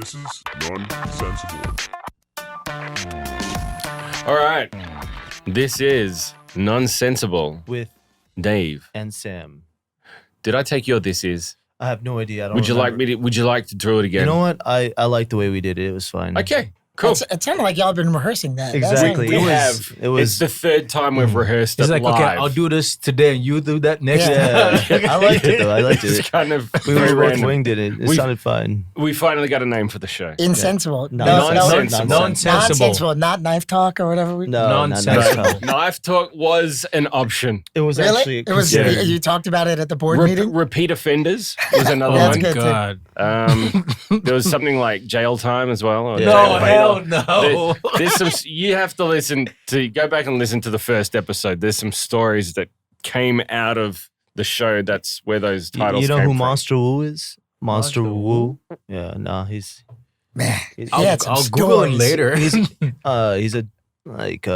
This is nonsensible. All right. This is Nonsensible with Dave and Sam. Did I take your this is? I have no idea. I don't Would you remember. like me to? Would you like to do it again? You know what? I like the way we did it. It was fine. Okay. Cool. It sounded like y'all been rehearsing that. Exactly. We It was- have. it was- It's the third time we've rehearsed It's it like, live. okay, I'll do this today and you do that next Yeah, time. I liked it though. I liked It's it. kind of We very were both random. winged it. It We- sounded fine. We finally got a name for the show. Insensible. Nonsensible. Nonsensible, not knife talk or whatever. No, Nonsensible. not Knife talk was an option. It was Really? actually. It was. Yeah. You talked about it at the board meeting. Repeat offenders was another Oh That's one. my good, too. God. There was something like jail time as well. Or Yeah. jail No, bail. hell no. There's some. You have to go back and listen to the first episode. There's some stories that came out of the show. That's where those titles. You know came who from. Monster Wu is? Monster Monster Wu. Yeah, no, he's. Man, he's I'll- had some I'll Google him stories. later. He's a like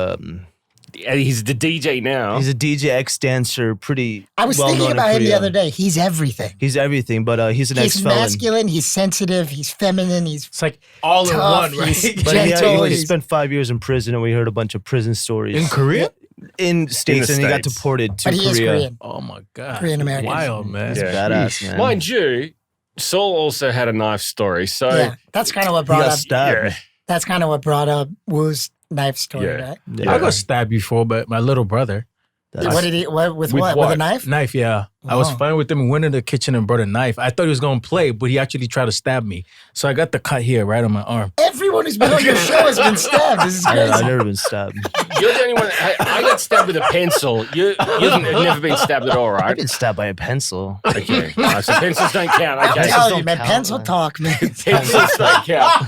He's the DJ now. he's a DJ X dancer. Pretty. I was well thinking known in about him the Korea. other day. He's everything. He's everything, but he's an He's ex-felon. masculine. He's sensitive. He's feminine. He's It's like all in Tough, one, right? he's- But gentle, he he's- spent 5 years in prison, and we heard a bunch of prison stories In Korea? in States, the and he got States. deported to but he is Korea. Korean. Oh my God. Korean American. Wild, man. He's Yeah. badass, man. Mind you, Saul also had a knife story. So Yeah, that's kind of what He brought got up. stabbed. yeah. That's kind of what brought up Wu's knife story, Yeah. right? Yeah. I got stabbed before, but my little brother. That's- What did he? What, with With what? what? With a knife? Knife, yeah. I was Wow. fine with him and went in the kitchen and brought a knife. I thought he was going to play, but he actually tried to stab me. So I got the cut here right on my arm. Everyone who's been on your show has been stabbed. This is I've crazy. never been stabbed. You're the only one. I got stabbed with a pencil. You've never been stabbed at all, I've right? been stabbed by a pencil. Okay. So pencils don't count. I'm Okay. telling you, don't man. count, Pencil man. talk, man. Pencils don't count.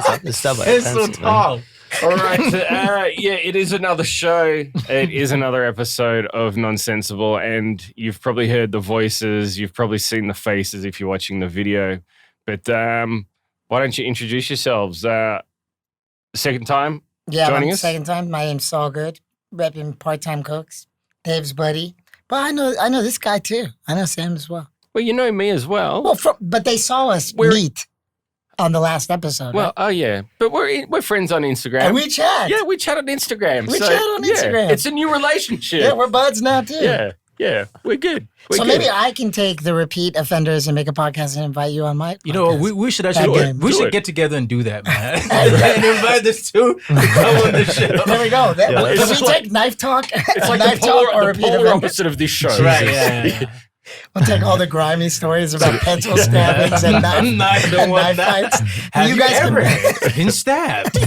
I've been stabbed by a It's pencil. so man. tall. All right. Yeah, it is another show. It is another episode of Nonsensible. And you've probably heard the voices. You've probably seen the faces if you're watching the video. But why don't you introduce yourselves? Second time? Yeah, Joining my us? second time. My name's Saul Goode, repping part-time cooks. Dave's buddy. But I know this guy too. I know Sam as well. Well, you know me as well. Well, but they saw us We're- meet on the last episode. Well, right? oh yeah. But we're friends on Instagram. And we chat. Yeah, we chat on Instagram. We chat on yeah, Instagram. It's a new relationship. Yeah, we're buds now too. Yeah, we're good. We're So good. maybe I can take the repeat offenders and make a podcast and invite you on my You know, podcast. we should That actually game. we Do should it. get together and do that, man. And invite this two to come on the show. There we go. Yeah, Can it's we like- take knife talk? It's like knife the talk or polar repeat offenders? opposite of this show. Right, yeah. We'll take all the grimy stories about pencil stabbings and knife, Knife, and one knife knife. fights. Have You guys can- ever been stabbed?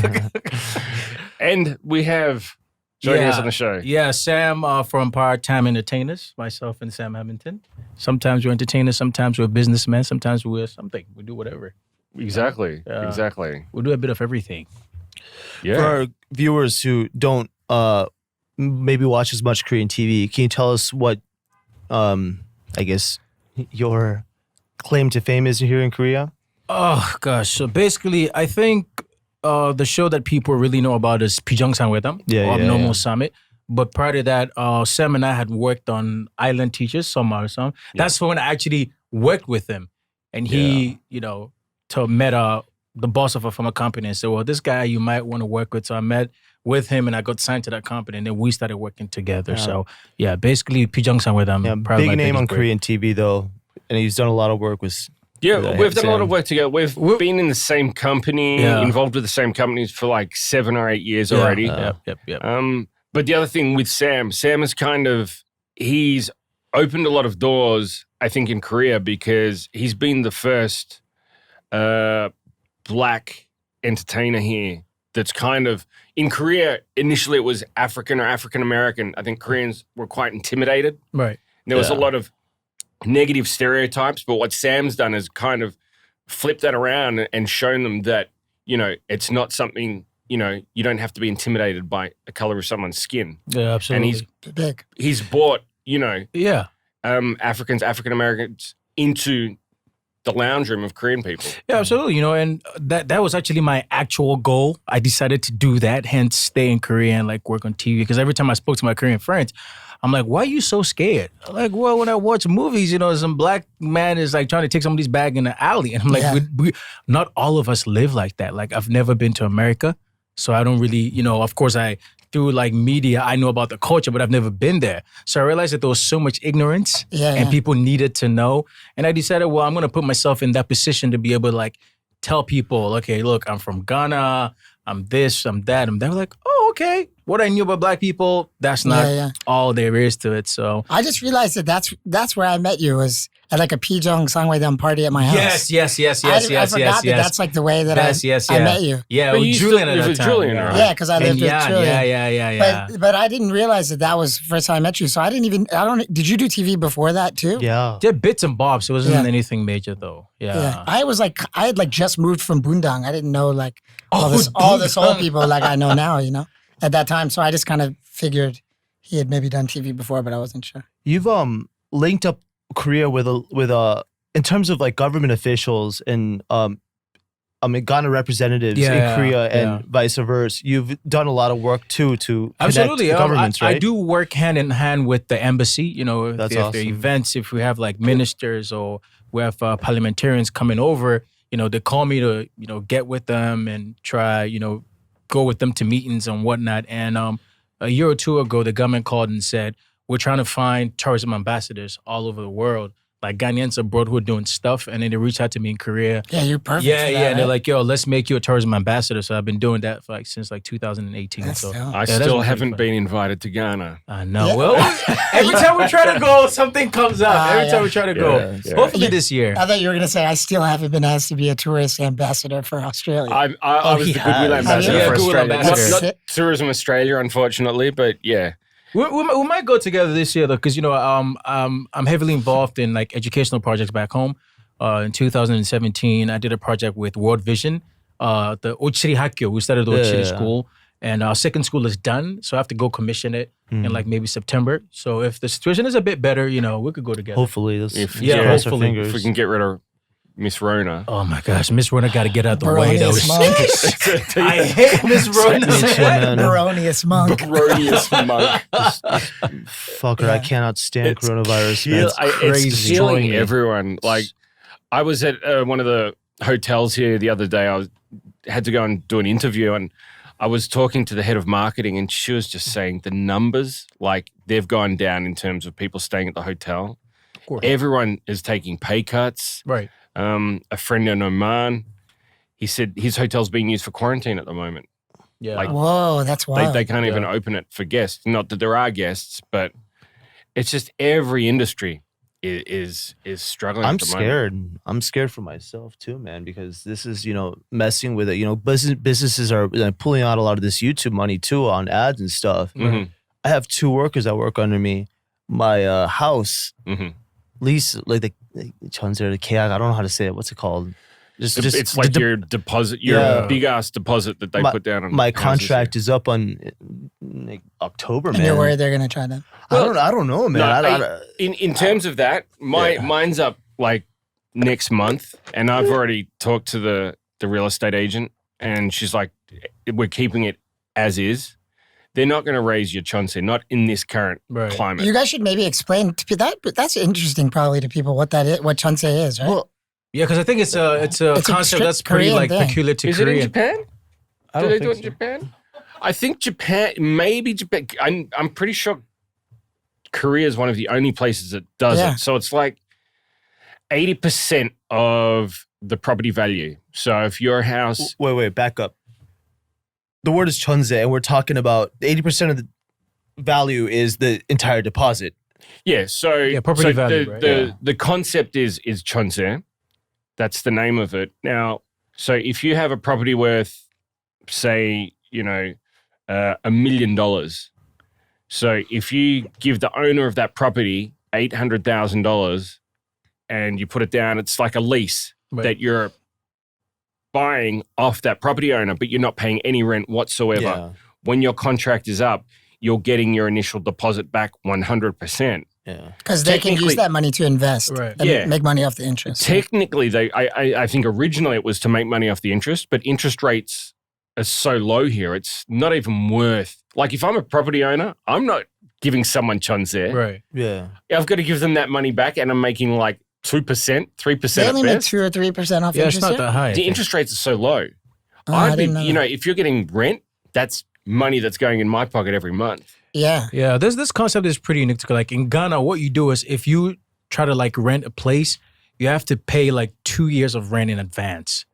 And we have joining us on the show. Yeah, Sam from Part-Time Entertainers, myself and Sam Hammington. Sometimes we're entertainers, sometimes we're businessmen, sometimes we're something. We do whatever. Exactly. Yeah. Exactly. We do a bit of everything. Yeah. For our viewers who don't maybe watch as much Korean TV, can you tell us what, I guess, your claim to fame is here in Korea? Oh, gosh. So basically, I think the show that people really know about is Pijongsan Wedam, Yeah, or yeah, Normal yeah. Summit. But prior to that, Sam and I had worked on Island Teachers, Summer Song. That's when I actually worked with him. And he, met the boss from a company and said, well, this guy you might want to work with. So I met with him and I got signed to that company and then we started working together. Yeah. So yeah, basically Pijongsan Wedam. Yeah, big name on Korean TV though, and he's done a lot of work with. Yeah, with, we've done a lot Sam. of work together. We've been in the same company, Yeah. involved with the same companies for like 7 or 8 years already. Yep. But the other thing with Sam is he's opened a lot of doors, I think, in Korea because he's been the first black entertainer here that's kind of, in Korea, initially it was African or African American. I think Koreans were quite intimidated. Right. There was a Yeah. lot of negative stereotypes, but what Sam's done is kind of flipped that around and shown them that, it's not something, you don't have to be intimidated by the color of someone's skin. Yeah, absolutely. And Big. he's brought, yeah. African Americans into the lounge room of Korean people. Yeah, absolutely. And that was actually my actual goal. I decided to do that, hence stay in Korea and like work on TV. Because every time I spoke to my Korean friends, I'm like, why are you so scared? Like, well, when I watch movies, some black man is like trying to take somebody's bag in the alley. And I'm like, we not all of us live like that. Like, I've never been to America. So I don't really, of course through like media, I know about the culture, but I've never been there. So I realized that there was so much ignorance and people needed to know. And I decided, well, I'm going to put myself in that position to be able to like tell people, okay, look, I'm from Ghana, I'm this, I'm that. And they were like, oh, okay. What I knew about black people, that's not all there is to it. So I just realized that that's where I met you, was at like a Pijong Sangwaedam party at my house. Yes. I forgot that that's like the way that I met you. Yeah, But with you Julian still- at it that was time. Julian, right? Yeah, because I lived with Julian. Yeah. But I didn't realize that was the first time I met you. So did you do TV before that too? Yeah. Did bits and bobs. It wasn't anything major though. Yeah. I had like just moved from Bundang. I didn't know like all the Seoul people like I know now, at that time. So I just kind of figured he had maybe done TV before, but I wasn't sure. You've linked up Korea with in terms of like government officials and Ghana representatives in Korea and vice versa. You've done a lot of work too to connect governments, right? I do work hand in hand with the embassy. If That's there are awesome. events, if we have like ministers or we have parliamentarians coming over, they call me to get with them and try go with them to meetings and whatnot. And a year or two ago, the government called and said, we're trying to find tourism ambassadors all over the world, like Ghanaians abroad who are doing stuff. And then they reached out to me in Korea. Yeah, you're perfect. Yeah, for that, and they're right? like, yo, let's make you a tourism ambassador. So I've been doing that for since 2018. That's So dope. I that's still been haven't pretty been invited to Ghana. fun. I know. Yeah. Well, every time we try to go, something comes up. Every time we try to go. Yeah. Hopefully this year. I thought you were going to say, I still haven't been asked to be a tourist ambassador for Australia. I was he the Goodwill has. ambassador Yeah, for Goodwill Australia. ambassador. Not Tourism Australia, unfortunately, but yeah. We might go together this year though, because I'm heavily involved in like educational projects back home. In 2017, I did a project with World Vision, the Okyere Hakyo. We started the Okyere school, and our second school is done, so I have to go commission it in like maybe September. So if the situation is a bit better, we could go together. Hopefully, If, cross our hopefully. fingers. if we can get rid of Miss Rona. Oh my gosh, Miss Rona got to get out the way though. Baronius monk. I hate Miss Rona. man. Baronius monk. Baronius monk. Fucker, I cannot stand It's coronavirus. Man. It's Destroying killing me. everyone. Like, I was at one of the hotels here the other day. I had to go and do an interview, and I was talking to the head of marketing, and she was just saying the numbers, like they've gone down in terms of people staying at the hotel. course. Everyone is taking pay cuts. Right. A friend in Oman, he said his hotel's being used for quarantine at the moment. Yeah. Like, Whoa, that's wild. They can't even open it for guests. Not that there are guests, but it's just every industry is struggling. I'm at the moment. scared. I'm scared for myself too, man, because this is, messing with it. Businesses are pulling out a lot of this YouTube money too on ads and stuff. Mhm. I have 2 workers that work under me. My house Mhm. lease, like the keag, I don't know how to say it. What's it called? It's like your deposit, your Yeah. big ass deposit that they put down on my houses contract is up on like October, and man. you're worried they're going to try that. I don't know, man. No, in terms of that, mine's up like next month, and I've already talked to the real estate agent, and she's like, "We're keeping it as is. They're not going to raise your chonse, not in this current Right. climate." You guys should maybe explain to that. But that's interesting, probably to people what that is, what chonse is, right? Well, Yeah, because I think it's a It's a concept strict that's pretty Korean like thing. peculiar to Is it in Korean. Japan? I Do don't they do think it in Japan? I think Japan, maybe Japan. I'm pretty sure Korea is one of the only places that does Yeah. it. So it's like 80% of the property value. So if your house, wait, back up. The word is chonse, and we're talking about 80% of the value is the entire deposit. yeah. So property so value, The, right? the Yeah. the concept is chonse. That's the name of it. Now, so if you have a property worth, say, $1 million. So if you give the owner of that property $800,000 and you put it down, it's like a lease Right. that you're buying off that property owner, but you're not paying any rent whatsoever. When your contract is up, you're getting your initial deposit back 100%. Yeah. Because they can use Technically- that money to invest Right. and Yeah. make money off the interest. Technically, I think originally it was to make money off the interest, but interest rates are so low here, it's not even worth. Like if I'm a property owner, I'm not giving someone chons there. Right. Yeah. I've got to give them that money back, and I'm making like 2%, 3% They at only make best. 2 or 3% off Yeah, interest. it's not here? that high. I The think. interest rates are so low. Oh, I I'd be, didn't know you know, that. if you're getting rent, that's money that's going in my pocket every month. Yeah. Yeah, this concept is pretty unique. Like in Ghana, what you do is if you try to like rent a place, you have to pay like 2 years of rent in advance,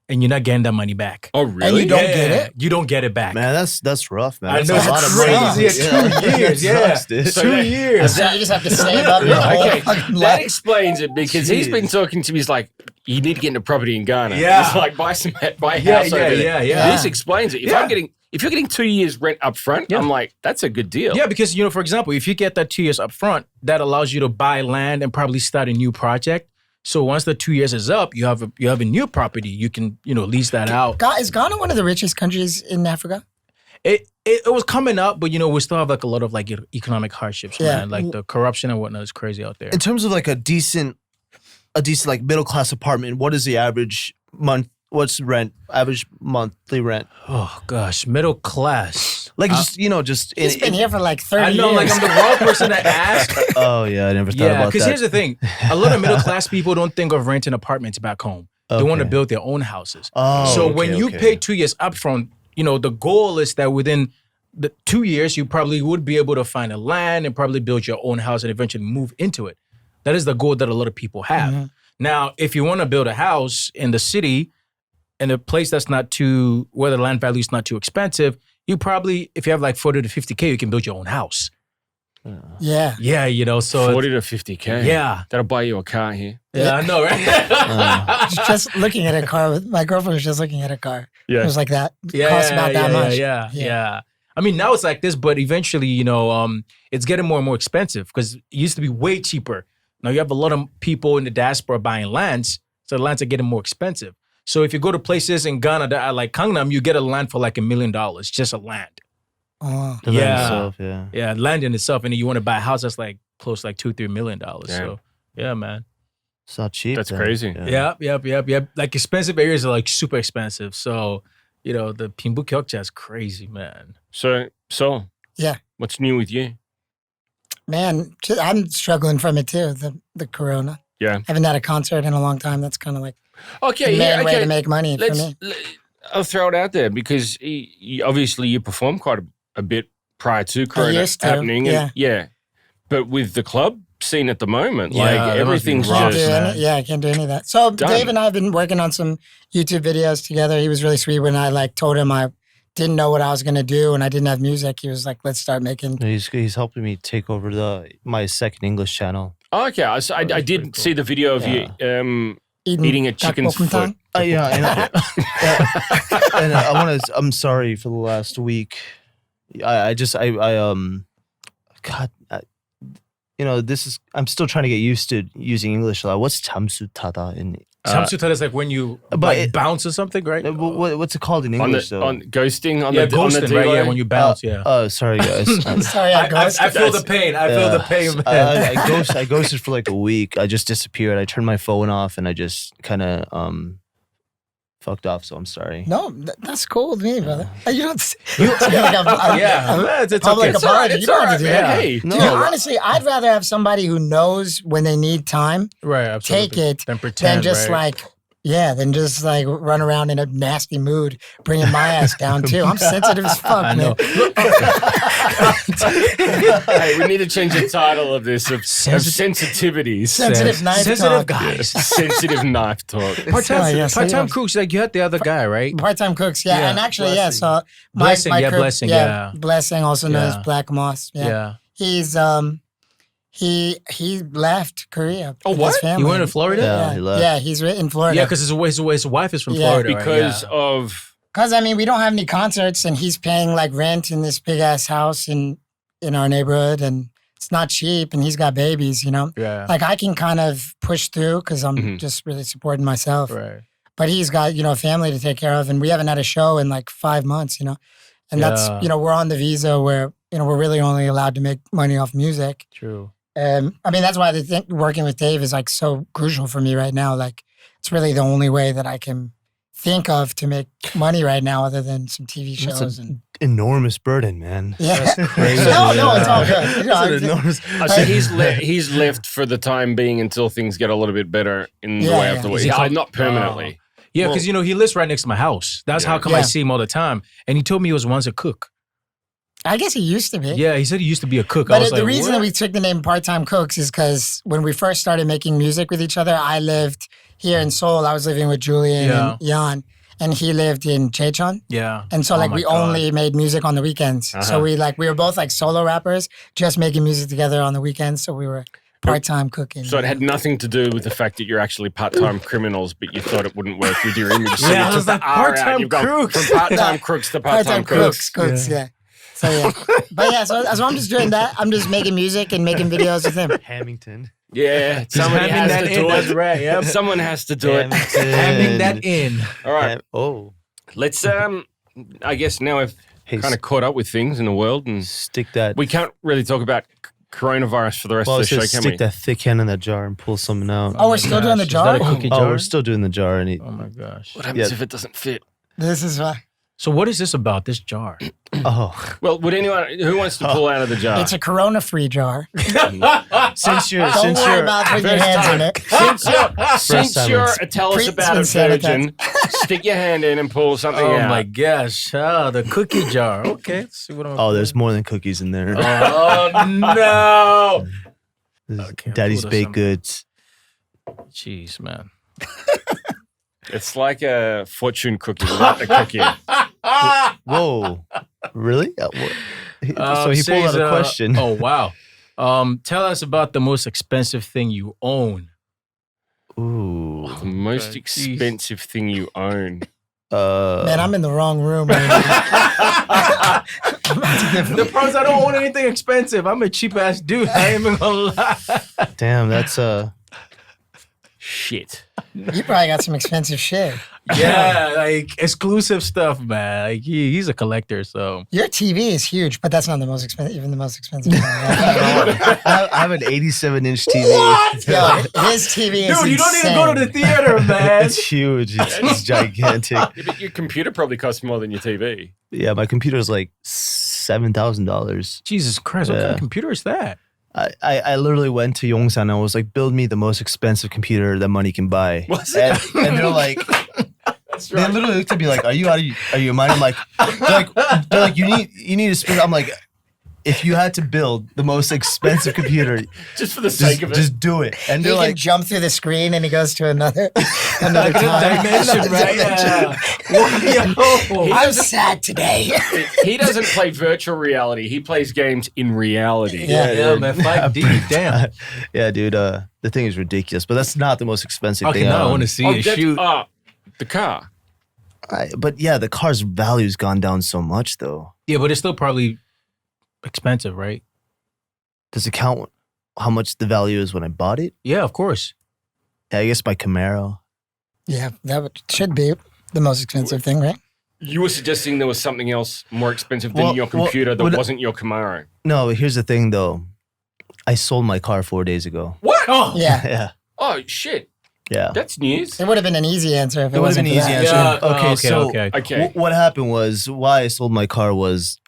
and you're not getting that money back. Oh, really? you don't get it? You don't get it back. Man, that's rough, man. I That's know, a it's lot of crazy. money. Yeah, 2 years, That yeah. sucks, dude. So 2 that- years. So you just have to save up your whole Okay, fucking that life. explains it because he's been Jeez. talking to me. He's like, you need to get into property in Ghana. Yeah. He's like, buy a Yeah, house over there. yeah. This explains it. If you're getting 2 years rent up front, Yeah. I'm like, that's a good deal. Yeah, because for example, if you get that 2 years up front, that allows you to buy land and probably start a new project. So once the 2 years is up, you have a new property. You can lease that out. Is Ghana one of the richest countries in Africa? It was coming up, but we still have like a lot of like economic hardships, Yeah. man. Like the corruption and whatnot is crazy out there. In terms of like a decent like middle class apartment, what is the average month? What's rent? Average monthly rent? Oh gosh, middle class. Like just He's been here for like 30 I know, years. like I'm the wrong person to ask. Oh yeah, I never thought Yeah, about because that. here's the thing: a lot of middle class people don't think of renting apartments back home. They want to Okay. build their own houses. Oh, So okay, when you okay. pay 2 years upfront, the goal is that within the 2 years, you probably would be able to find a land and probably build your own house and eventually move into it. That is the goal that a lot of people have. Mm-hmm. Now, if you want to build a house in the city, in a place that's not too, where the land value is not too expensive, you probably, if you have like 40 to 50K, you can build your own house. yeah. Yeah, so 40 to 50K. Yeah. That'll buy you a car here. Yeah, I know, right? Just looking at a car with my girlfriend was just looking at a car. Yeah. It was like that. Costs about that much. Yeah. I mean, now it's like this, but eventually, it's getting more and more expensive because it used to be way cheaper. Now you have a lot of people in the diaspora buying lands, so the lands are getting more expensive. So if you go to places in Ghana that are like Gangnam, you get a land for like $1 million, just a land. Oh. The land Yeah. itself, yeah. Yeah, land in itself, and then you want to buy a house that's like close to like $2-3 million. So yeah, man. It's not cheap. That's then. crazy. Yep. Like expensive areas are like super expensive. So the Pimbu Kyokcha is crazy, man. So, Yeah. what's new with you? Man, I'm struggling from it too, the corona. Yeah. I haven't had a concert in a long time. That's kind of like Okay, the main way okay. to make money for me. I'll throw it out there because obviously you performed quite a bit prior to Corona used to, happening. yeah. And, yeah. But with the club scene at the moment, Yeah, like that must be everything's rough, Can't just. do man. I can't do any of that. So Done. Dave and I have been working on some YouTube videos together. He was really sweet when I like told him I didn't know what I was gonna do and I didn't have music. He was like, "Let's start making." He's helping me take over my second English channel. Oh, okay, I pretty did cool. see the video of you eating a chicken's foot. tteokbokkeum. Yeah, and I want to. I'm sorry for the last week. God, this is. I'm still trying to get used to using English a lot. What's tamsutada in? Samsuta is like when you bounce or something, right? What's it called in on English the though? on ghosting on Yeah, the on the ghosting, right? Yeah, delay? when you bounce, yeah. Oh, sorry guys. Sorry, I ghosted. I feel the pain. I feel the pain, man. I ghosted for like a week. I just disappeared. I turned my phone off and I just kind of fucked off. So I'm sorry. No, that's cool with me, brother. You don't. Yeah, it's public okay. It's all right. apology. It's You don't all have to right, do man. that. Hey, No, Dude, honestly, I'd rather have somebody who knows when they need time, Right, absolutely. take it, Then pretend, than just right? than just like run around in a nasty mood, bringing my ass down too. I'm sensitive as fuck, I man. know. hey, we need to change the title of this of sensitivities. Sensitive knife sensitive talk. guys. Sensitive knife talk. Part-time crooks, like you had the other guy, right? Part-time cooks, yeah. Yeah, And actually, Blessing. so Blessing, yeah, cook, Blessing, yeah. Blessing, also known as Yeah. Black Moss. Yeah. Yeah. He's he left Korea. Oh, with what? His family. He went to Florida? Yeah, he left. Yeah, he's in Florida. Yeah, because his wife is from Yeah. Florida, right? Because Yeah. of Because I mean, we don't have any concerts, and he's paying like rent in this big ass house in our neighborhood, and it's not cheap. And he's got babies, Yeah. Like I can kind of push through because I'm Mhm. just really supporting myself. Right. But he's got a family to take care of, and we haven't had a show in like 5 months, And that's Yeah. we're on the visa where we're really only allowed to make money off music, True. I mean, that's why I think working with Dave is like so crucial for me right now. Like, it's really the only way that I can think of to make money right now, other than some TV shows. That's and enormous burden, man. yeah, Crazy. no, it's all good. You know, That's an enormous. So he's left for the time being until things get a little bit better in the Yeah, way yeah. of the week. Is he Yeah, called- not permanently. Yeah, because he lives right next to my house. That's how come I Yeah. see him all the time. And he told me he was once a cook. I guess he used to be. Yeah, he said he used to be a cook. I But was the like, reason what? that we took the name Part-Time Cooks is because when we first started making music with each other, I lived here in Seoul. I was living with Julian Yeah. and Jan, and he lived in Jecheon. Yeah. And so Oh like my we God. only made music on the weekends. So we were both like solo rappers, just making music together on the weekends. So we were part-time cooking. So it had nothing to do with the fact that you're actually part-time criminals, but you thought it wouldn't work with your image. So Yeah, you I took was the like, R out. part-time You've gone crooks. from part-time crooks to part-time cooks. cooks, yeah. So yeah. But yeah, so I'm just doing that. I'm just making music and making videos with him. Hammington. Yeah, somebody having has that to in, do that's it. right, yep. Someone has to do it. Having that in. All right, Oh, let's. I guess now we've hey, kind of caught up with things in the world, and stick that. we can't really talk about coronavirus for the rest well, of I the show, said can stick we? that thick hand in that jar and pull something out. Oh, we're still doing the Is jar? that a cookie Oh, jar? we're still doing the jar, and Oh my gosh. What happens Yeah. if it doesn't fit? This is why. So what is this about, this jar? Well, would anyone who wants to pull out of the jar? It's a Corona-free jar. since you're Don't worry about putting your hands in it. Since time you're it's- tell us about a It's been virgin, stick your hand in and pull something Oh out. my gosh. Oh, the cookie jar. Okay, let's see what I'm oh, there's more than cookies in there. Oh no. This is Okay, Daddy's pull this baked out. goods. Jeez, man. It's like a fortune cookie without the cookie. Whoa, really? So he pulled out says, a question. Oh wow. Tell us about the most expensive thing you own. Ooh. The most Okay. expensive thing you own. Man, I'm in the wrong room right now. The pros, I don't own anything expensive. I'm a cheap ass dude. I ain't even gonna lie. Damn, that's Shit. You probably got some expensive shit. Yeah, like exclusive stuff, man. Like he's a collector, so Your TV is huge, but that's not the most expensive. Even the most expensive. thing. I have an 87-inch TV. Yo, his TV is dude, you don't even go to the theater, man. It's huge. It's gigantic. Yeah, but your computer probably costs more than your TV. Yeah, my computer's like $7,000. Jesus Christ, what kind Yeah. of computer is that? I literally went to Yongsan and I was like, build me the most expensive computer that money can buy. Was and, and they're like, That's they literally looked at me like, are you out of your mind? I'm like, they're like, you need to spend. I'm like, if you had to build the most expensive computer, Just for the sake of it. just do it. And He they're can like, jump through the screen and he goes to another Like time. a dimension, right? Yeah. Yo. I'm sad today. He doesn't play virtual reality. He plays games in reality. Yeah, man. 5D, damn. yeah, dude, the thing is ridiculous, but that's not the most expensive Okay, thing. now I want to see it. that's- Shoot. the car. But yeah, the car's value's gone down so much though. Yeah, but it's still probably expensive, right? Does it count how much the value is when I bought it? Yeah, of course. Yeah, I guess my Camaro. Yeah, should be the most expensive thing, right? You were suggesting there was something else more expensive than Well, your computer that well, wasn't your Camaro. No, here's the thing though. I sold my car 4 days ago. What? Oh, Yeah. Yeah. oh shit. Yeah. That's news. It would have been an easy answer if it, It would have wasn't been an for easy that. answer. Okay, so okay. Okay. what happened was why I sold my car was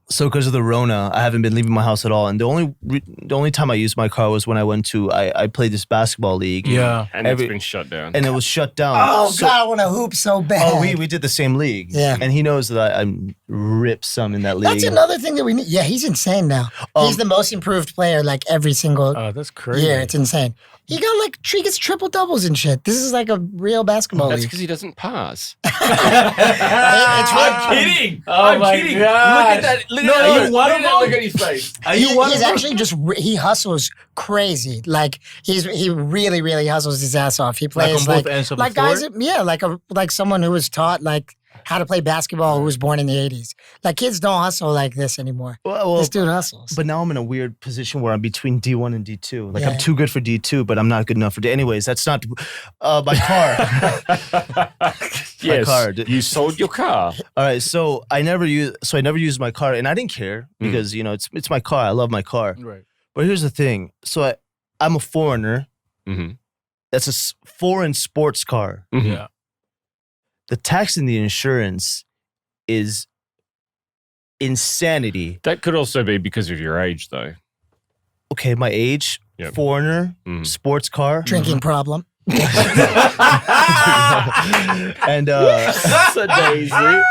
so because of the Rona, I haven't been leaving my house at all. And the only time I used my car was when I went to I played this basketball league. Yeah. And it's been shut down. And it was shut down. Oh So- God, I want to hoop so bad. Oh, we did the same league. Yeah. And he knows that I'm ripped some in that league. That's another thing that we need. Yeah, he's insane now. He's the most improved player like every single Oh, that's crazy. year. It's insane. He got like he gets triple doubles and shit. This is like a real basketball That's league. because he doesn't pass. It's I'm really- kidding. Oh I'm my kidding. gosh. Look at that. Look No, at are that. you one Look of at that them? look at his face. Are you one he's of them? actually just he hustles crazy. Like he really hustles his ass off. He plays on both ends of the like guys. floor? Yeah, like someone who was taught like how to play basketball who was born in the 80s. Like kids don't hustle like this anymore. Well, This dude hustles. but now I'm in a weird position where I'm between D1 and D2. Like Yeah. I'm too good for D2, but I'm not good enough for D. Anyways, that's not my car. Yes. car. You sold your car. All right, so I never used my car, and I didn't care because it's my car. I love my car. Right. But here's the thing. So I'm a foreigner. Mm-hmm. That's a foreign sports car. Mm-hmm. Yeah. The tax and the insurance is insanity. That could also be because of your age, though. Okay, my age, Yep. foreigner, sports car. Drinking problem. And That's a daisy.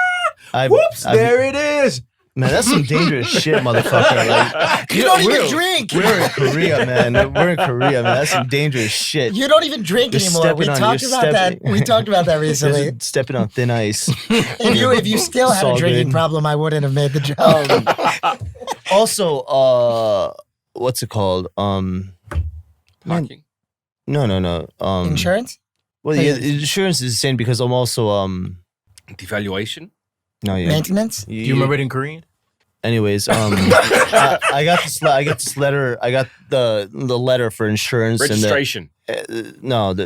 There it is. Man, that's some dangerous shit, motherfucker. Like, You don't even drink. we're in Korea, man. We're in Korea, man. That's some dangerous shit. You don't even drink You're anymore. stepping We on- talked you're about that. stepping- We talked about that recently. You're stepping on thin ice. If you still had a Saul drinking Goode. problem, I wouldn't have made the joke. Also, what's it called? Parking. No. Insurance? Well, yeah, insurance is insane because I'm also Devaluation. no, yeah. Maintenance? Do you remember it in Korean? Anyways, I got this. I got this letter. I got the letter for insurance Registration. and I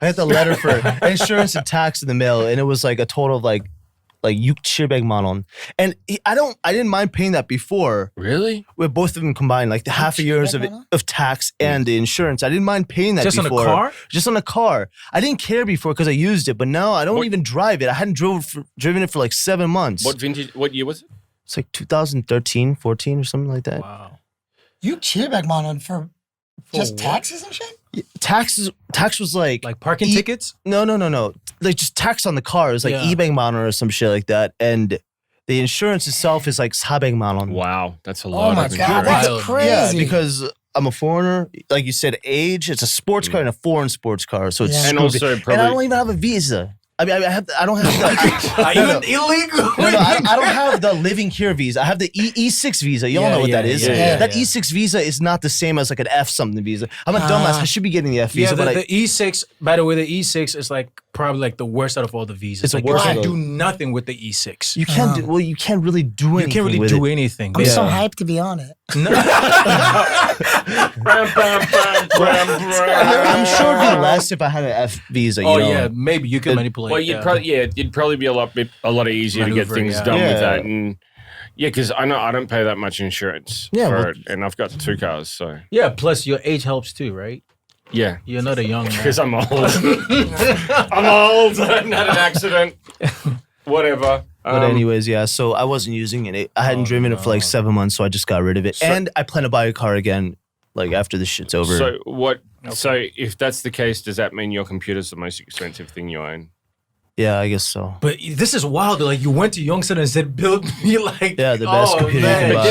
got the letter for insurance and tax in the mail, and it was like a total of like 600만 원. And I didn't mind paying that before Really? with both of them combined, like the half a years of tax and the insurance. I didn't mind paying that Just on a before. car? Just on a car. I didn't care before because I used it, but now I don't What- even drive it. I hadn't driven it for like 7 months. What vintage? What year was it? It's like 2013, 14 or something like that. Wow. You cheerback monon for just what? taxes and shit? Tax was like Like parking tickets? no. Like just tax on the car. It was like Yeah. 200만 원 or some shit like that. And the insurance itself is like 400만 원. Wow, that's a Oh lot my of God, insurance. that's Wild. crazy. Yeah, because I'm a foreigner. Like you said, age. It's a sports car and a foreign sports car. So it's Yeah. And screwed. also And I probably- don't even have a visa. I mean, I don't have the, Are you illegal? no, I don't have the living here visa. I have the E6 visa. You all Yeah, know what yeah, that is. yeah, That yeah. E6 visa is not the same as like an F something visa. I'm a dumbass. I should be getting the F Yeah, visa, but the E6, by the way, the E6 is like probably like the worst out of all the visas. It's the like worst You out can't of- do nothing with the E6. you can't do, well, you can't really do anything. You can't really with do it. anything. I'm so Yeah. hyped to be on it. I'm sure it'd be less if I had an F visa. Oh you know? yeah, maybe you could manipulate. Well, it'd probably be a lot easier to get Maneuver, things yeah. done with Yeah. that, and because I know I don't pay that much insurance Yeah, for well- it, and I've got 2 cars, so Yeah, plus your age helps too, right? yeah, You're not a young man. because I'm old. I'm old. I had an accident. Whatever. But anyways, yeah. So I wasn't using it. I hadn't driven it for like 7 months, so I just got rid of it. So- and I plan to buy a car again, like after this shit's over. So what? So if that's the case, does that mean your computer's the most expensive thing you own? yeah, I guess so. But this is wild. Like you went to Youngstown and said, "Build me like Yeah, the best computer you man. can But buy.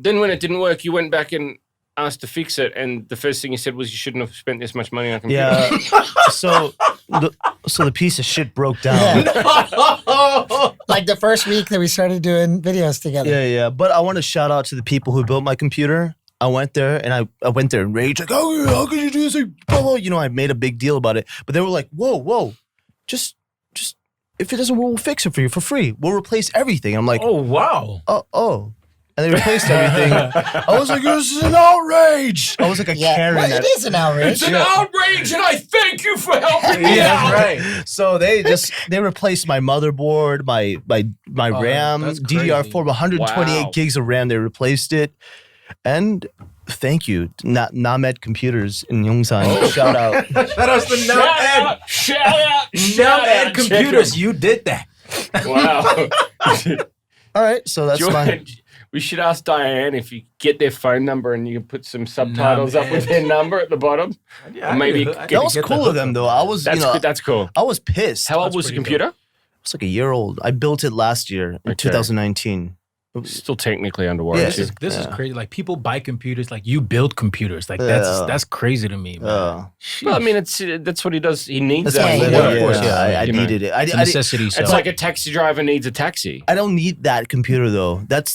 then when it didn't work, you went back and asked to fix it, and the first thing you said was you shouldn't have spent this much money on a computer. Yeah. so the piece of shit broke down. Like the first week that we started doing videos together. Yeah. But I want to shout out to the people who built my computer. I went there and I went there and raged like, oh, how could you do this? Like, blah, blah. You know, I made a big deal about it. But they were like, whoa, just if it doesn't work, we'll fix it for you for free. We'll replace everything. I'm like, Oh wow. oh. And they replaced everything. I was like, this is an outrage. I was like a Yeah, Karen. well, it is an outrage. It's an outrage, and I thank you for helping me out. right. So they replaced my motherboard, my RAM, that's DDR4, crazy. 128 Wow. gigs of RAM. They replaced it, and thank you, Named Computers in Yongsan. Shout out. Shout out to Now Shout out. Ed Computers. You did that. Wow. All right, so that's my. We should ask Diane if you get their phone number and you can put some subtitles up with their number at the bottom. Yeah, Or maybe I That could was get cool of them though. I was, that's cool. I was pissed. How old That's was the pretty computer? It's like a year old. I built it last year in Okay. 2019. Still technically under Yeah. warranty. This is crazy. Like people buy computers. Like you build computers. Like Yeah. that's crazy to me, man. Uh, Well, I mean, that's what he does. He needs that's that. my Yeah, for living. work. of course, I You know. needed it. It's a necessity. So It's like a taxi driver needs a taxi. I don't need that computer though. That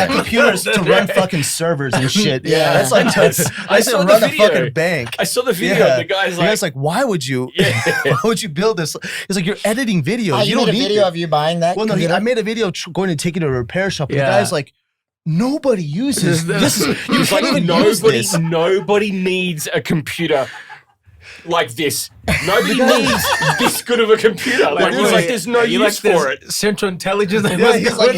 computer is to run fucking servers and shit. Yeah. That's like I I saw to the run a video. fucking bank. I saw the video. Yeah. The guy's The guy's like, why would you? Yeah. Why would you build this? It's like you're editing videos. You don't made a need video it. of you buying that Well, no, computer? I made a video going to take it to a repair shop. And Yeah. the guy's like, nobody uses this. You He's can't like, even use this. nobody needs a computer. like this. Nobody needs this good of a computer. Like, he's like, there's no use for it. Central intelligence. Yeah, he's like,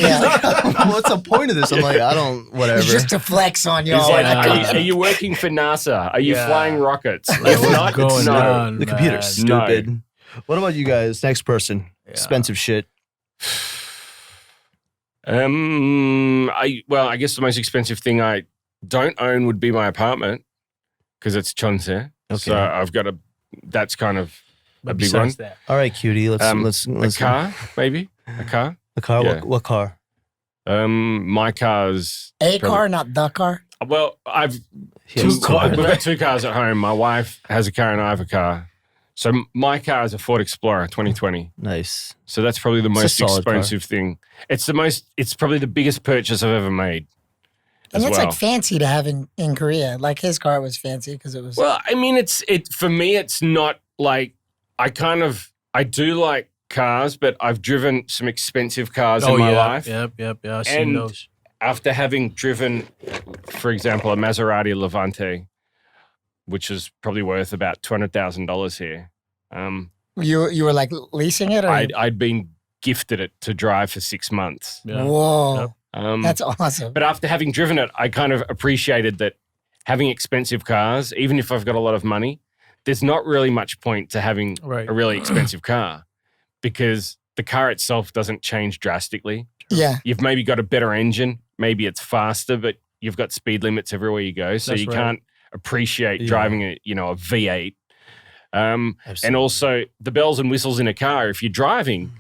what's the point of this? I'm like, I don't, whatever. It's just to flex on y'all. He's like, are you working for NASA? Are you flying rockets? If not, it's no. The computer's stupid. What about you guys? Next person. Expensive shit. I guess the most expensive thing I don't own would be my apartment because it's chonse. Okay. So I've got that's kind of a big one. That. All right, cutie. Let's a car, maybe a car. A car. Yeah. What car? My car's car, not the car. Well, I've two cars. We've got 2 cars at home. My wife has a car and I have a car. So my car is a Ford Explorer 2020. Nice. So that's probably the most expensive thing. It's probably the biggest purchase I've ever made. And that's like fancy to have in Korea. Like his car was fancy because it was. Well, I mean, for me, it's not like I do like cars, but I've driven some expensive cars in my life. Yep. I've seen those. After having driven, for example, a Maserati Levante, which is probably worth about $200,000 here. You were like leasing it? Or? I'd been gifted it to drive for 6 months. Yeah. Whoa. That's awesome. But after having driven it, I kind of appreciated that having expensive cars, even if I've got a lot of money, there's not really much point to having a really expensive car because the car itself doesn't change drastically. Yeah. You've maybe got a better engine. Maybe it's faster, but you've got speed limits everywhere you go. So you can't appreciate driving a V8. And also the bells and whistles in a car, if you're driving,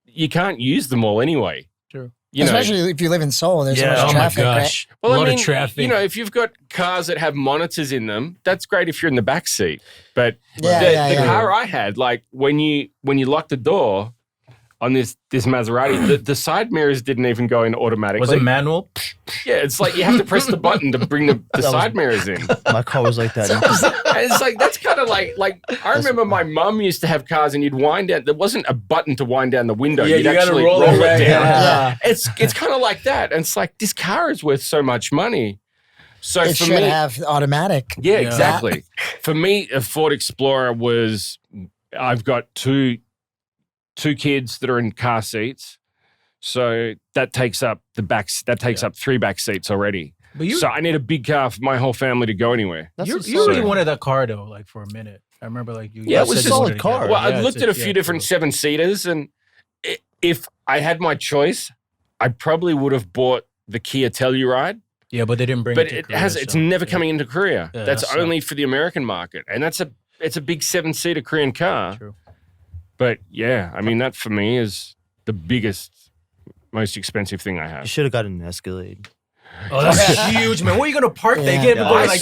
you can't use them all anyway. True. Especially if you live in Seoul, there's so much traffic. Oh my gosh. Well, a lot of traffic. If you've got cars that have monitors in them, that's great if you're in the back seat. But the car I had, like when you lock the door on this Maserati, the side mirrors didn't even go in automatically. Was it manual? Yeah, it's like you have to press the button to bring the side mirrors in. My car was like that. It's like, that's kind of like I remember my mum used to have cars and you'd wind down. There wasn't a button to wind down the window. Yeah, you'd you actually roll it it down. Yeah. It's kind of like that. And it's like, this car is worth so much money. So it for should me, have automatic. Yeah, exactly. For me, a Ford Explorer I've got two kids that are in car seats. So that takes up 3 back seats already. So I need a big car for my whole family to go anywhere. You really wanted that car though, like for a minute. I remember like you. Yeah, it was a solid car. Well, I looked at a few different 7-seaters, and if I had my choice, I probably would have bought the Kia Telluride. Yeah, but they didn't bring. But it to Korea, it's never coming into Korea. Yeah, that's only for the American market, and it's a big 7-seater Korean car. True. But yeah, I mean that for me is the biggest, most expensive thing I You have. should have gotten an Escalade. Oh, that's huge, man. Where are you gonna park there? You can't go like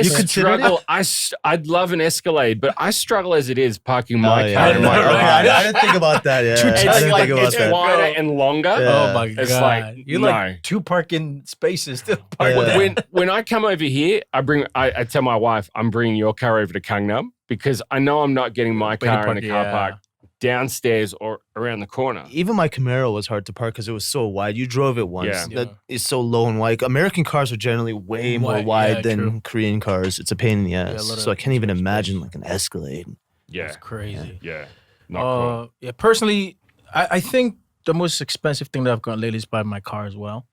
You could struggle. I'd love an Escalade, but I struggle as it is parking my car. I didn't think about that. Yeah, It's wider and longer. Yeah. Oh my god! It's like you like 2 parking spaces to park. When I come over here, I tell my wife I'm bringing your car over to Gangnam because I know I'm not getting my car in the car park downstairs or around the corner. Even my Camaro was hard to park because it was so wide. You drove it once. That is so low and wide. American cars are generally way more wide than Korean cars. It's a pain in the ass. So I can't even imagine like an Escalade. Yeah. It's crazy. Yeah. Not cool. Yeah. Personally, I think the most expensive thing that I've gotten lately is buying my car as well.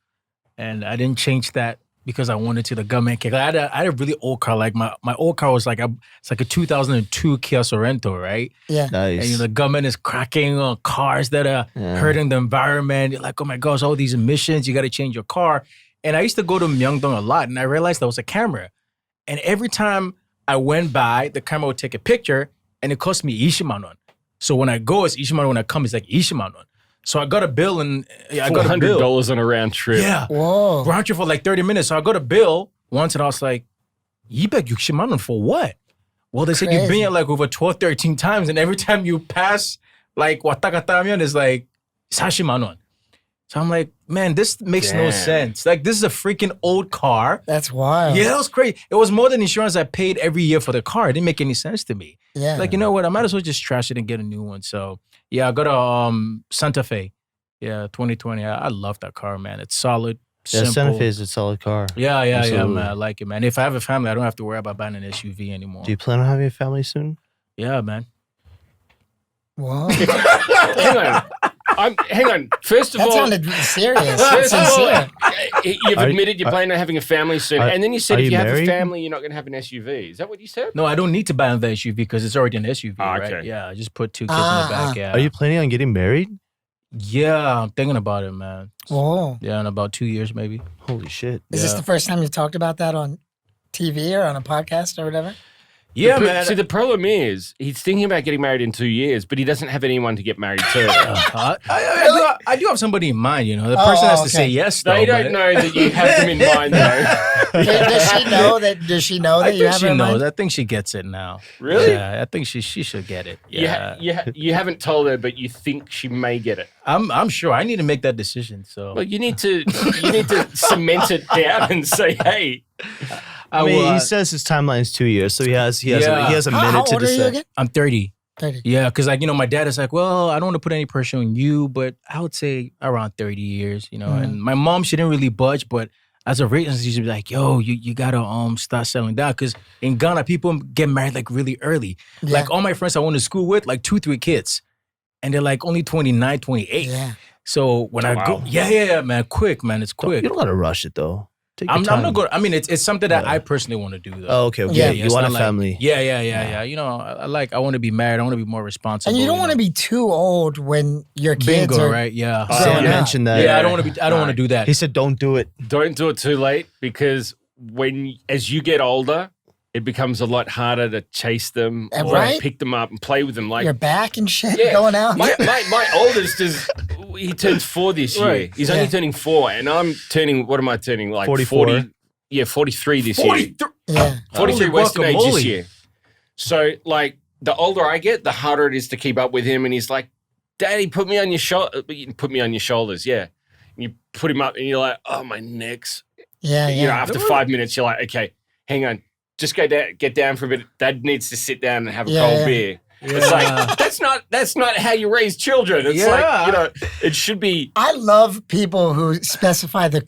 And I didn't change that because I wanted to. The government kick. I had a really old car. Like my old car was like it's like a 2002 Kia Sorento, right? Yeah. Nice. And the government is cracking on cars that are hurting the environment. You're like, oh my gosh, all these emissions. You got to change your car. And I used to go to Myeongdong a lot, and I realized there was a camera. And every time I went by, the camera would take a picture, and it cost me 20만 won. So when I go, it's 20만 won. When I come, it's like 20만 won. So I got a bill, and I got $400 on a round trip. Yeah. Whoa. Round trip for like 30 minutes. So I got a bill once, and I was like, 260만 won for what? Well, they said you've been here like over 12, 13 times, and every time you pass, like, 왔다 갔다 하면 is like 40만 won. So I'm like, man, this makes no sense. Like, this is a freaking old car. That's wild. Yeah, that was crazy. It was more than insurance I paid every year for the car. It didn't make any sense to me. Yeah. Like, you know what? I might as well just trash it and get a new one. So, yeah, I got a Santa Fe. Yeah, 2020. I love that car, man. It's solid Yeah, simple. Santa Fe is a solid car. Yeah, Absolutely. man. I like it, man. If I have a family, I don't have to worry about buying an SUV anymore. Do you plan on having a family soon? Yeah, man. Whoa. Hang on. First of That all, sounded serious. first of all, Sincere. you've admitted you're planning on having a family soon, and then you said are if you you have a married? family, you're not going to have an SUV. Is that what you said? No, I don't need to buy another SUV because it's already an SUV, right? okay. Yeah, I just put 2 kids in the back. Yeah. Are you planning on getting married? Yeah, I'm thinking about it, man. Whoa. Yeah, in about 2 years, maybe. Holy shit. Is this the first time you've talked about that on TV or on a podcast or whatever? Yeah, The man. See, the problem is he's thinking about getting married in 2 years, but he doesn't have anyone to get married to. I do have somebody in mind, you know. The person has to say yes, though. They don't but- know that you have them in mind, though. Does she know that? Does she know I that you think have she her in knows. mind? I think she gets it now. Really? Yeah, I think she should get it. Yeah. You haven't told her, but you think she may get it. I'm sure. I need to make that decision. So Well, you need to cement it down and say, hey. I mean, he says his timeline is 2 years, so he has a How minute to old are you decide. again? I'm 30. 30. Yeah, because like, you know, my dad is like, well, I don't want to put any pressure on you, but I would say around 30 years, you know. And my mom, she didn't really budge, but as a rate, she'd be like, yo, you gotta start settling down. Because in Ghana, people get married like really early. Yeah. Like all my friends I went to school with, like 2-3 kids. And they're like only 29, 28. Yeah. So when I go, yeah, man, quick, man, it's quick. You don't gotta rush it though. Take your I'm time. not going. I mean, it's something that I personally want to do, though. Oh, okay. Yeah, You it's want a not like- family. Yeah. You know, I want to be married. I want to be more responsible. And you don't want to know. be too old when your kids bingo, are right? Yeah. Sam yeah. mentioned that. Yeah, I don't want to be. I don't want to do that. He said, "Don't do it." Don't do it too late because as you get older, it becomes a lot harder to chase them or Right? pick them up and play with them. Like your back and shit Yeah. going out. my oldest he turns 4 this year. Right. He's only Yeah. turning 4, and I'm turning. What am I turning? Like 44. 40. Yeah, 43 this year. Yeah. 43 Holy Western age this guacamole. year. So, like, the older I get, the harder it is to keep up with him. And he's like, Daddy, put me on your shoulder. Put me on your shoulders, yeah. And you put him up, and you're like, oh, my neck's. Yeah. You know, Yeah. after 5 minutes, you're like, okay, hang on. Just go down, get down for a bit. Dad needs to sit down and have a Yeah, cold yeah. beer. It's like, that's not how you raise children. It's like, you know, it should be. I love people who specify the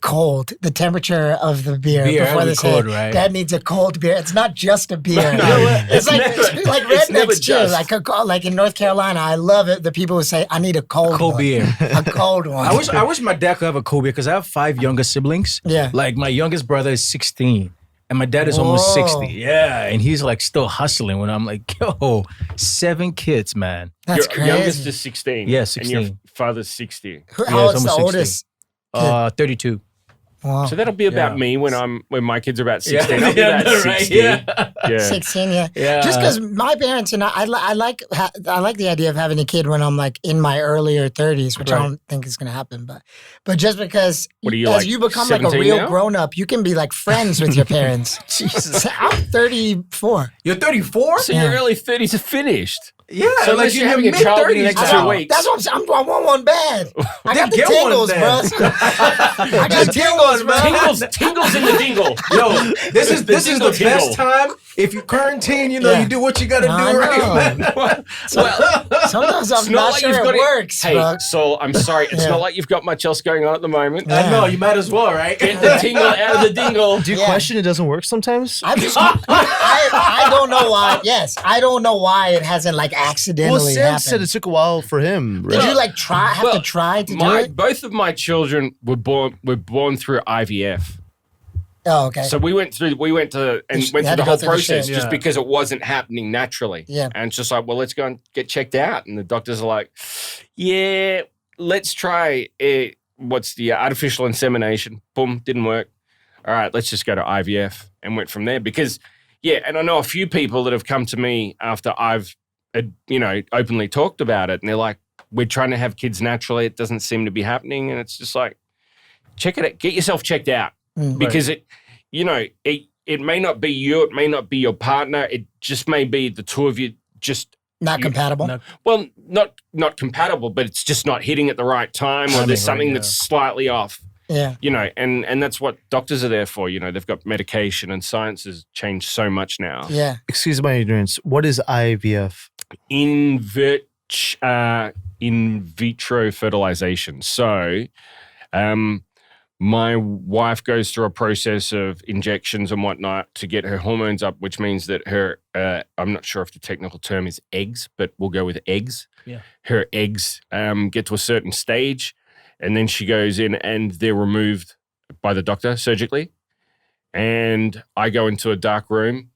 temperature of the beer Beer, before they every say, cold, right? Dad needs a cold beer. It's not just a beer. No, it's like never- like it's never rednecks too. just. Like in North Carolina, I love it. The people who say, I need a cold one. beer. A cold one. I wish my dad could have a cold beer because I have 5 younger siblings. Yeah. Like my youngest brother is 16. And my dad is almost Whoa. 60. Yeah. And he's like still hustling when I'm like, yo, 7 kids, man. That's Your youngest crazy. is 16. Yeah, And your 16. father's 60. How it's old's the almost 16. oldest? 32. Wow. So that'll be about Yeah. me when my kids are about 16. Yeah. I'll be Yeah, about no, right, 60. yeah. Yeah. 16, yeah. Yeah. Just because my parents and I like the idea of having a kid when I'm like in my earlier 30s, which I Right. don't think is going to happen. But just because What are you, as like, you become like a 17 real now? grown up, you can be like friends with your parents. Jesus. I'm 34. You're 34? So your early 30s are finished. Yeah. So unless you're having a child in the next 2 weeks. That's what I'm saying. I want one bad. I got the get one tingles, then. bro. I got tingles, bro. Tingles in the dingle. Yo, this is the dingle tingle. best time. If you quarantine, you know, Yeah. you do what you got to do, I right, know. man? Well, Sometimes it's I'm not not like sure you've it got works, Hey, bro. Saul, I'm sorry. It's Yeah. not like you've got much else going on at the moment. Yeah. I know, you might as well, right? Get the tingle out of the dingle. Do you Yeah. question it doesn't work sometimes? I don't know why. Yes, I don't know why it hasn't like Well, accidentally Sam happened. said it took a while for him. Did Right? you like have to try to do it? Both of my children were born through IVF. Oh, okay. So we went to You went through had the to go whole through the process shit. just Yeah. because it wasn't happening naturally. Yeah. And it's just like, well, let's go and get checked out. And the doctors are like, yeah, let's try it. What's the artificial insemination? Boom, didn't work. All right, let's just go to IVF and went from there. Because, yeah, and I know a few people that have come to me after I've, openly talked about it. And they're like, we're trying to have kids naturally. It doesn't seem to be happening. And it's just like, check it out. Get yourself checked out. Because it may not be you, it may not be your partner, it just may be the two of you just Not compatible. well, not compatible, but it's just not hitting at the right time, or there's something that's slightly off. Yeah. And that's what doctors are there for. They've got medication, and science has changed so much now. Yeah. Excuse my ignorance. What is IVF? In vitro fertilization. So, my wife goes through a process of injections and whatnot to get her hormones up, which means that her, I'm not sure if the technical term is eggs, but we'll go with eggs. Yeah. Her eggs get to a certain stage, and then she goes in and they're removed by the doctor surgically. And I go into a dark room.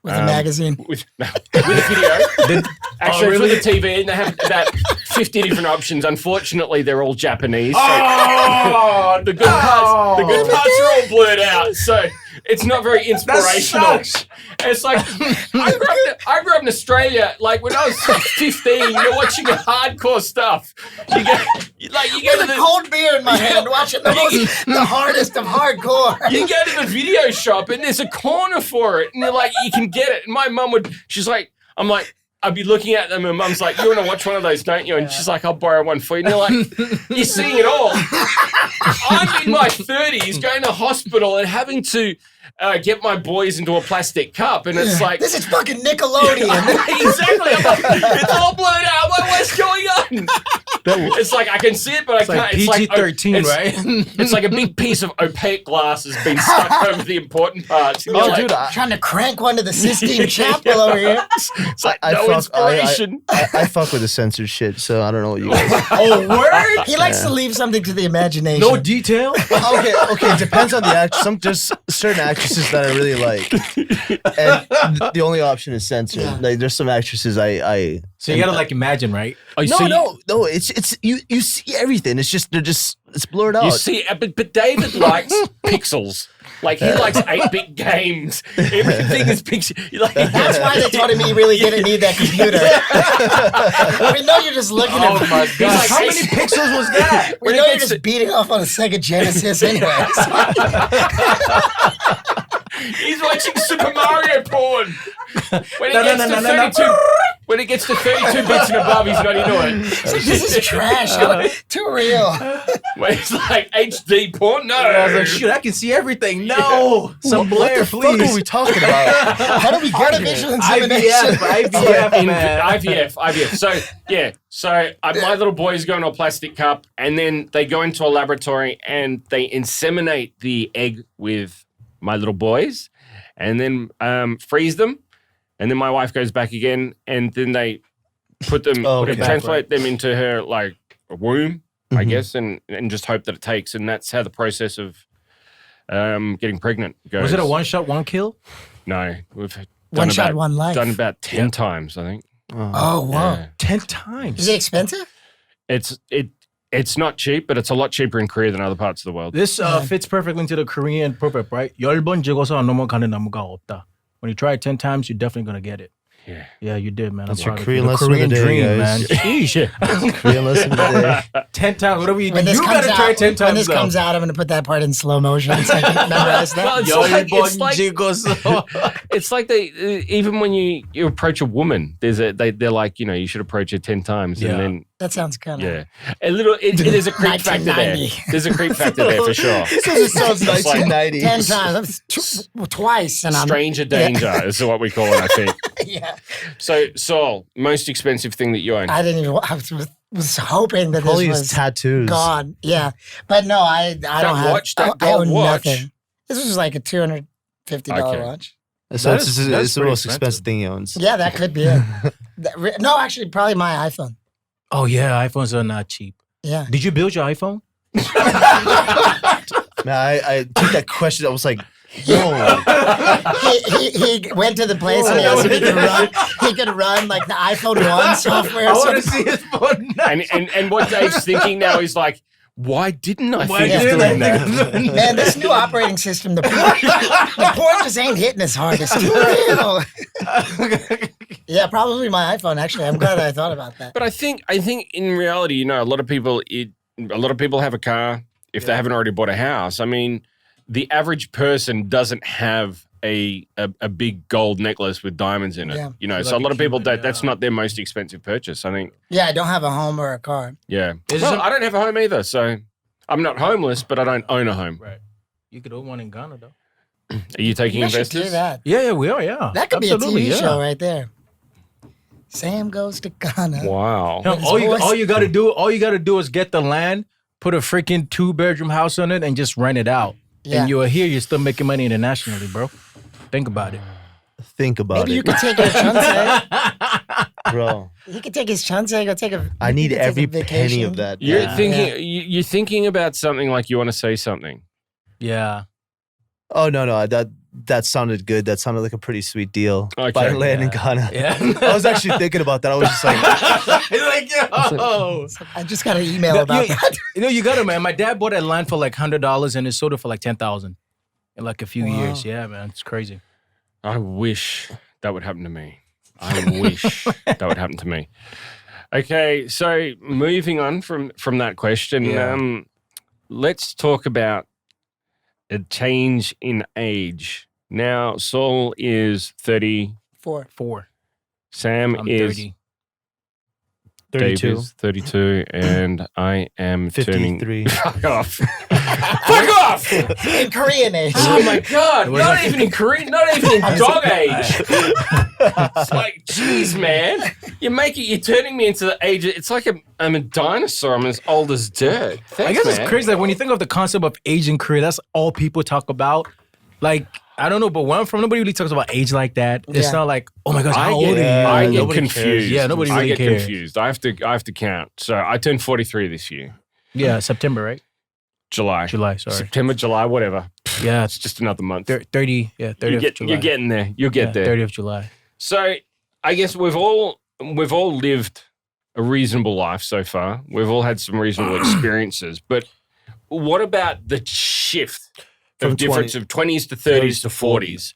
With a magazine. With a video. Actually, really? with a TV, and they have about 50 different options. Unfortunately, they're all Japanese. So the good parts are all blurred out. So it's not very inspirational. It's like I grew up in Australia. Like when I was 15, you're watching hardcore stuff. You go With to a cold beer in my hand, watching the hardest of hardcore. You go to the video shop and there's a corner for it, and you're like, you can get it. And my mum I'd be looking at them and mum's like, you want to watch one of those, don't you? And she's like, I'll borrow one for you. And you're like, you're seeing it all. I'm in my 30s going to hospital and having to get my boys into a plastic cup. And it's like... This is fucking Nickelodeon. Exactly. I'm like, it's all blown out. I'm like, what's going on? It's like, I can see it, but I can't. It's like PG-13, right? It's like a big piece of opaque glass has been stuck over the important parts. And you're like, dude, Trying to crank one to the Sistine Chapel over here. it's like no inspiration. I fuck with the censored shit, so I don't know what you guys. Oh, word? He likes to leave something to the imagination. No detail? Okay. It depends on the actress. There's certain actresses that I really like, and the only option is censored. Yeah. Like there's some actresses I. So you gotta like imagine, right? No. It's you see everything. It's just it's blurred out. You see, but David likes pixels. Like he likes 8-bit games. Everything is pixel. That's why they told him he really didn't need that computer. We know you're just looking at my God. like, How many pixels was that? We know you're just beating off on a Sega Genesis anyways. He's watching Super Mario porn. When it gets to 32 bits and above, he's not into it. This is trash. Too real. When it's like HD porn, no. I was like, shoot, I can see everything. No, some blare, What the fuck please. are we talking about? How do we get artificial insemination? IVF, man. IVF. So my little boys go into a plastic cup, and then they go into a laboratory and they inseminate the egg with my little boys, and then freeze them. And then my wife goes back again, and then they put them, translate them into her like a womb, I guess, and just hope that it takes. And that's how the process of getting pregnant goes. Was it a one shot, one kill? No, we've done One shot, one life. Done about 10 times, I think. Oh, wow. Yeah. 10 times. Is it expensive? It's not cheap, but it's a lot cheaper in Korea than other parts of the world. This fits perfectly into the Korean proverb, right? 10번 찍어서 안 넘어가는 나무가 없다. When you try it 10 times, you're definitely going to get it. Yeah. Yeah, you did, man. That's I'm your proud of Korean you. The lesson Korean of the day, dream, guys. man. Sheesh. Korean lesson today. 10 times, whatever you do. When this You comes got to out, try 10 times. when this comes out, I'm going to put that part in slow motion so I can memorize that. Well, it's like they even when you approach a woman, they're like, you should approach her 10 times, Yeah. and then That sounds kind of... a little. There's a creep factor there. 1990. There's a creep factor there for sure. This sounds It's like 1990. 10 times. Twice. And Stranger danger is what we call it, I think. Yeah. So, Saul, most expensive thing that you own? I didn't even... I was hoping that Probably this his was tattoos. gone. Yeah. But no, I don't have... watch, that I own gold watch. nothing. This was like a $250 Okay. watch. So That it's is- the that's most pretty expensive thing he owns. Yeah, that could be it. No, actually, probably my iPhone. Oh, yeah, iPhones are not cheap. Yeah. Did you build your iPhone? Man, I took that question. I was like, whoa. He went to the place and he asked if he could run. He could run like the iPhone 1 software. I So want to see his phone now. And what Dave's thinking now is like, why didn't I think of didn't doing I that? think of man, this new operating system, the porn just ain't hitting as hard. It's too real. Yeah, probably my iPhone. Actually, I'm glad I thought about that. But I think in reality, a lot of people have a car if they haven't already bought a house. I mean, the average person doesn't have a big gold necklace with diamonds in it. Yeah. So a Like lot a of people Cuban, that's not their most expensive purchase, I think. Yeah, I don't have a home or a car. Yeah. Is Well, it- I don't have a home either, so I'm not homeless, but I don't own a home. Right. You could own one in Ghana, though. Are you taking You should do investors? that. Yeah, we are, yeah. That could Absolutely, be a TV yeah. show right there. Sam goes to Ghana. Wow. No, his all voice- you got to do is get the land, put a freaking 2-bedroom house on it and just rent it out. Yeah. And you're here, you're still making money internationally, bro. Think about it. Think about Maybe it, you could take your chance. bro. He could take his chance. Go take a. I need he could take every a penny vacation. of that. You're man. thinking. You're thinking about something like you want to say something. Yeah. Oh no, that sounded good. That sounded like a pretty sweet deal. Okay. By land in Ghana. Yeah. I was actually thinking about that. I was just like, yo. I just got an email about that. You got it, man. My dad bought that land for like $100 and it sold it for like $10,000 in like a few years. Yeah, man. It's crazy. I wish that would happen to me. I wish that would happen to me. Okay, so moving on from that question, let's talk about a change in age. Now, Saul is 34. 4. Sam I'm is 30. 32. Dave is 32, and I am turning. 53. Fuck off! Fuck off! In Korean age. Oh my god! Not even in Korean, not even in dog age. It's like, jeez, man, you're turning me into the age. It's like I'm a dinosaur. I'm as old as dirt. Thanks, I guess man. it's crazy. Like when you think of the concept of age in Korea, that's all people talk about. Like, I don't know, but where I'm from, nobody really talks about age like that. It's Yeah. not like, oh my gosh, how I old get, are you? I get Nobody confused. cares. Yeah, nobody I really get cares. confused. I have to count. So I turned 43 this year. Yeah, September, right? July, Sorry. September, July, whatever. Yeah, It's just another month. 30. Yeah, 30 of July. You're getting there. You'll get there. 30 of July. So I guess we've all lived a reasonable life so far. We've all had some reasonable experiences. But what about the shift From of difference of 20s to 30s to 40s?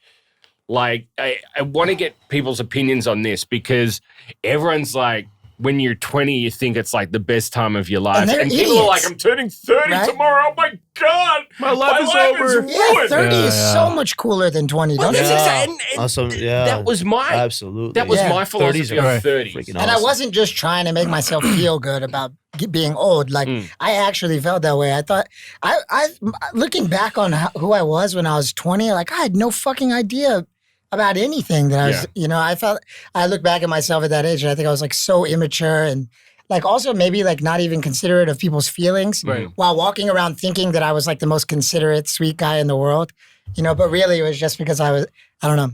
Like, I want to get people's opinions on this because everyone's like, when you're 20, you think it's like the best time of your life. And they're And people are like, idiots. I'm turning 30 Right? tomorrow. Oh my God. My life is over. Yeah, ruined. 30 is Yeah. so much cooler than 20, Well, don't you that's think? exactly- and Also, yeah. that was my Absolutely. that was Yeah. my 30s philosophy are on 30s. freaking And I awesome. wasn't just trying to make myself feel good about being old. Like I actually felt that way. I thought I looking back on who I was when I was 20, like I had no fucking idea about anything that I was, I look back at myself at that age and I think I was like so immature and like also maybe like not even considerate of people's feelings Right. while walking around thinking that I was like the most considerate, sweet guy in the world, but really it was just because I don't know.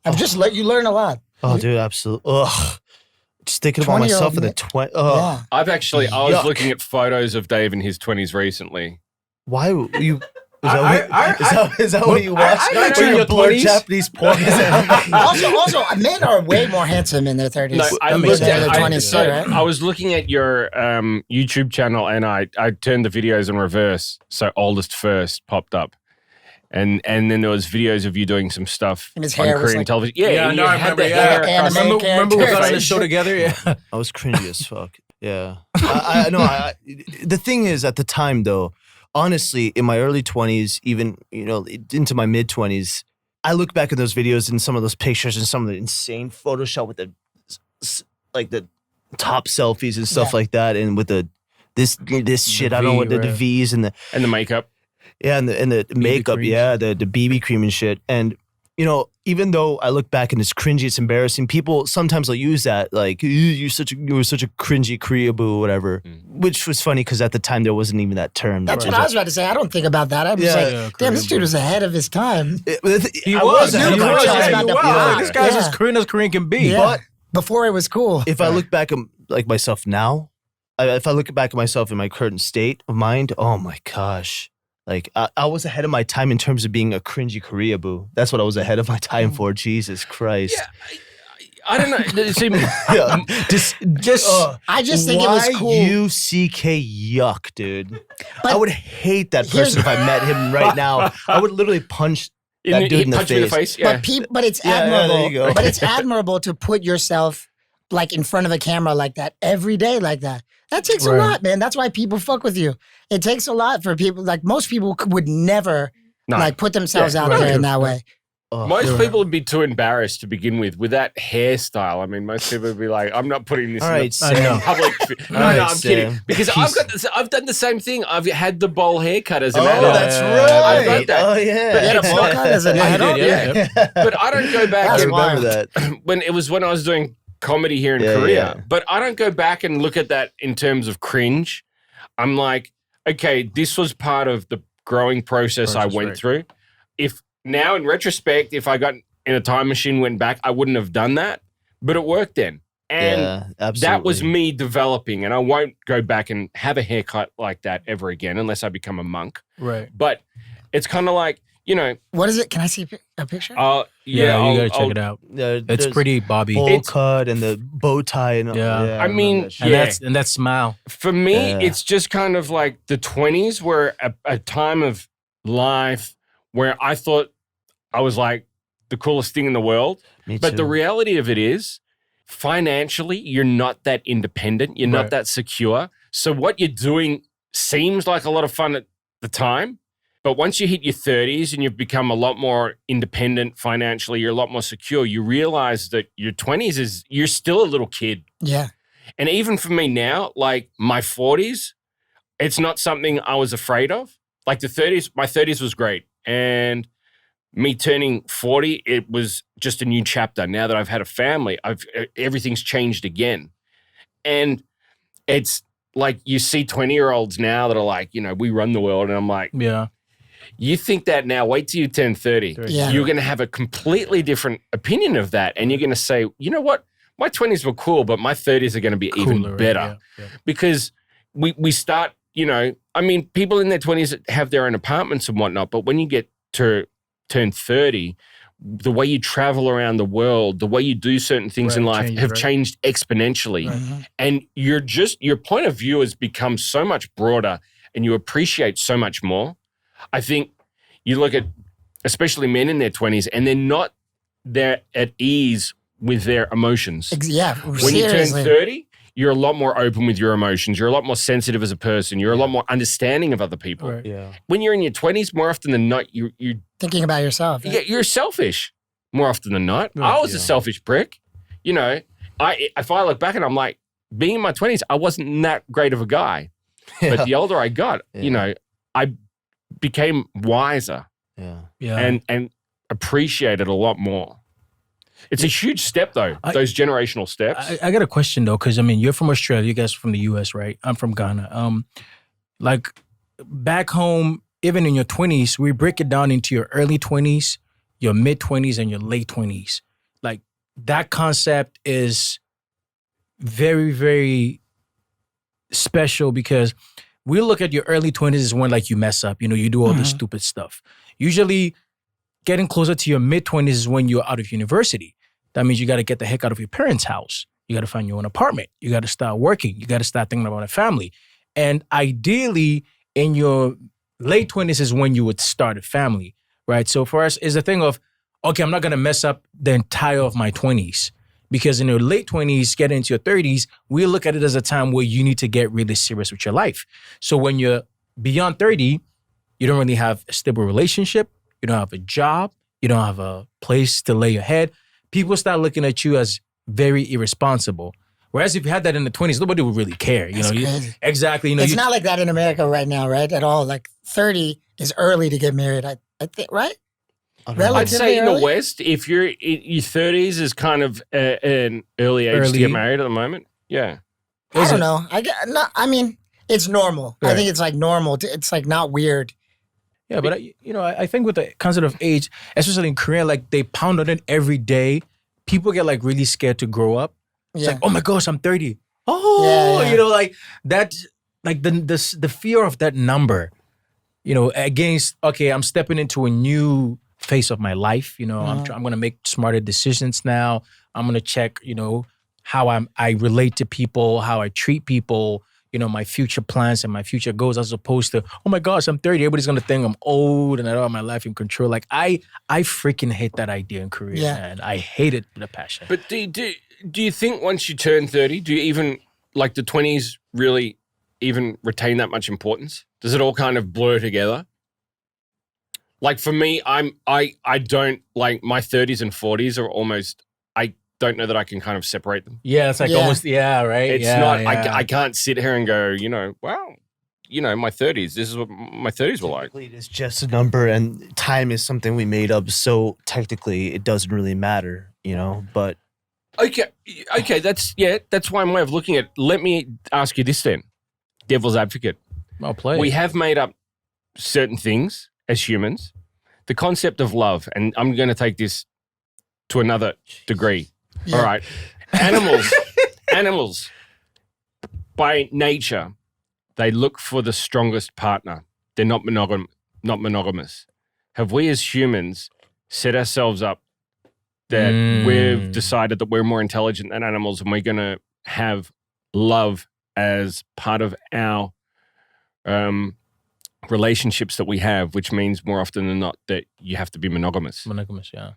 I've just you learn a lot. Oh, dude, absolutely. Ugh. Just thinking about 20-year-old myself in the Nick. 20. Yeah. I was Yuck. looking at photos of Dave in his 20s recently. Why would you? Is I- that what you watch? I met Or you in you your blur 20s. Japanese porn? Also, men are way more handsome in their 30s. No, I than looked in their at. 20s too, right? I was looking at your YouTube channel, and I turned the videos in reverse, so oldest first popped up, and then there was videos of you doing some stuff And his on hair was Korean like- television. Yeah, Yeah, and no, you I had remember. the Yeah, hair And across- the main remember we got on the character. show together? Yeah. I was cringy as fuck. Yeah. I know. The thing is, at the time, though, honestly, in my early 20s, even, into my mid 20s, I look back at those videos and some of those pictures and some of the insane Photoshop with the top selfies and stuff Yeah. like that. And with this shit, I don't know what the right. V's and the, and the makeup. yeah, and the makeup, creams. yeah, the BB cream and shit. And, even though I look back and it's cringy, it's embarrassing, people sometimes will use that, like, you were such a cringy Koreaboo or whatever, which was funny because at the time there wasn't even that term. That's what I was about to say. I don't think about that. I was Yeah. like, Yeah, damn, this Korean dude was ahead of his time. He I was. ahead He of my was. time. Yeah, he was. Yeah. Like, this guy's Yeah. as Korean can be. Yeah. But Before it was cool. if I look back at like myself now, if I look back at myself in my current state of mind, oh my gosh. Like, I was ahead of my time in terms of being a cringy Koreaboo. That's what I was ahead of my time for. Jesus Christ. Yeah, I don't know. See, Yeah. Just I just think it was cool. Y-U-C-K yuck, dude. But I would hate that here's- person if I met him right now. I would literally punch that dude in the punch me in the face. face. Yeah. But it's Yeah, yeah, there admirable. you go. But it's admirable to put yourself like in front of a camera like that every day like that. That takes a Right. lot, man. That's why people fuck with you. It takes a lot for people. Like most people would never No. like put themselves Yeah, out right. there in that way. Oh, Most people would be too embarrassed to begin with that hairstyle. I mean, most people would be like, "I'm not putting this all in right, the Sam. public." No, right, I'm kidding. Sam. Because I've done the same thing. I've had the bowl haircut as an Oh, adult. that's I've got right. that. Oh, yeah. But You had a bowl cut as an Yeah, he adult? did, yeah. Yeah. But I don't go back I That's and remember wild. that. when I was doing comedy here in Yeah, Korea. yeah. But I don't go back and look at that in terms of cringe. I'm like, okay, this was part of the growing process I went through. If now in retrospect, if I got in a time machine, went back, I wouldn't have done that, but it worked then. And that was me developing, and I won't go back and have a haircut like that ever again unless I become a monk. Right. But it's kind of like, you know. What is it? Can I see a picture? Yeah, you got to check it out. It's pretty Bobby. Bowl cut and the bow tie. And I mean, and that smile. For me, it's just kind of like the 20s were a time of life where I thought I was like the coolest thing in the world. But the reality of it is, financially, you're not that independent. You're not that secure. So what you're doing seems like a lot of fun at the time. But once you hit your 30s and you've become a lot more independent financially, you're a lot more secure, you realize that your 20s is, you're still a little kid. Yeah. And even for me now, like my 40s, it's not something I was afraid of. Like the 30s, my 30s was great. And me turning 40, it was just a new chapter. Now that I've had a family, everything's changed again. And it's like you see 20-year-olds now that are like, you know, we run the world. And I'm like, you think that now, wait till you turn 30. Yeah. You're going to have a completely different opinion of that. And you're going to say, you know what? My 20s were cool, but my 30s are going to be even better. Because we start, you know, I mean, people in their 20s have their own apartments and whatnot. But when you get to turn 30, the way you travel around the world, the way you do certain things in life have changed exponentially. And your point of view has become so much broader and you appreciate so much more. I think you look at, especially men in their 20s, and they're not there at ease with their emotions. Yeah, when you turn 30, you're a lot more open with your emotions. You're a lot more sensitive as a person. You're a lot more understanding of other people. When you're in your 20s, more often than not, you're thinking about yourself. Yeah, you're selfish more often than not. I was a selfish prick. You know, if I look back and I'm like, being in my 20s, I wasn't that great of a guy. But the older I got, you know, I became wiser and appreciated a lot more. It's a huge step, though, those generational steps. I got a question, though, because, I mean, you're from Australia. You guys are from the U.S., right? I'm from Ghana. Like, back home, even in your 20s, we break it down into your early 20s, your mid-20s, and your late 20s. Like, that concept is very, very special because we look at your early 20s as when, like, you mess up. You know, you do all this stupid stuff. Usually, getting closer to your mid-20s is when you're out of university. That means you got to get the heck out of your parents' house. You got to find your own apartment. You got to start working. You got to start thinking about a family. And ideally, in your late 20s is when you would start a family, right? So for us, it's the thing of, okay, I'm not going to mess up the entire of my 20s. Because in your late 20s, getting into your 30s, we look at it as a time where you need to get really serious with your life. So when you're beyond 30, you don't really have a stable relationship. You don't have a job. You don't have a place to lay your head. People start looking at you as very irresponsible. Whereas if you had that in the 20s, nobody would really care. You know, exactly. You know, it's not like that in America right now, right? At all. Like 30 is early to get married. I think, right? I'd say in the West, if you're in your 30s, is kind of an early age to get married at the moment. Yeah. I don't know. I mean, it's normal. Right. I think it's like normal. It's like not weird. Yeah, but I think with the concept of age, especially in Korea, like they pound on it every day. People get like really scared to grow up. It's like, oh my gosh, I'm 30. Oh, you know, like that, like the fear of that number, you know, against, okay, I'm stepping into a new phase of my life. You know, I'm going to make smarter decisions now. I'm going to check, you know, how I relate to people, how I treat people, you know, my future plans and my future goals, as opposed to, oh my gosh, I'm 30. Everybody's going to think I'm old and I don't have my life in control. Like I freaking hate that idea in Korea, man. I hate it with a passion. But do you think once you turn 30, do you even, like the 20s really even retain that much importance? Does it all kind of blur together? Like for me, I don't, like my 30s and 40s are almost, I don't know that I can kind of separate them. Yeah, it's like almost, right? It's not, I can't sit here and go, you know, wow, you know, my 30s, this is what my 30s were like. It's just a number and time is something we made up. So technically it doesn't really matter, you know, but. Okay, that's one way of looking at it. Let me ask you this then, devil's advocate. I'll play. We have made up certain things as humans. The concept of love, and I'm going to take this to another degree. Yeah. All right. Animals, by nature, they look for the strongest partner. They're not monogamous. Have we as humans set ourselves up that we've decided that we're more intelligent than animals and we're going to have love as part of our relationships that we have, which means more often than not that you have to be monogamous? Monogamous, yeah.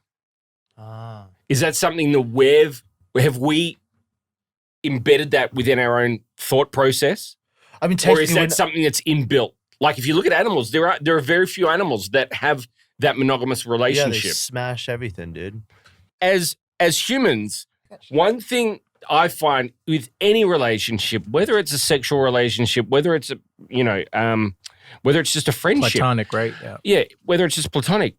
Is that something that have we embedded that within our own thought process? I mean, Or is that something that's inbuilt? Like if you look at animals, there are very few animals that have that monogamous yeah, relationship. they smash everything, dude. As humans, one thing I find with any relationship, whether it's a sexual relationship, whether it's whether it's just a friendship, Platonic, right? Yeah. yeah, whether it's just platonic,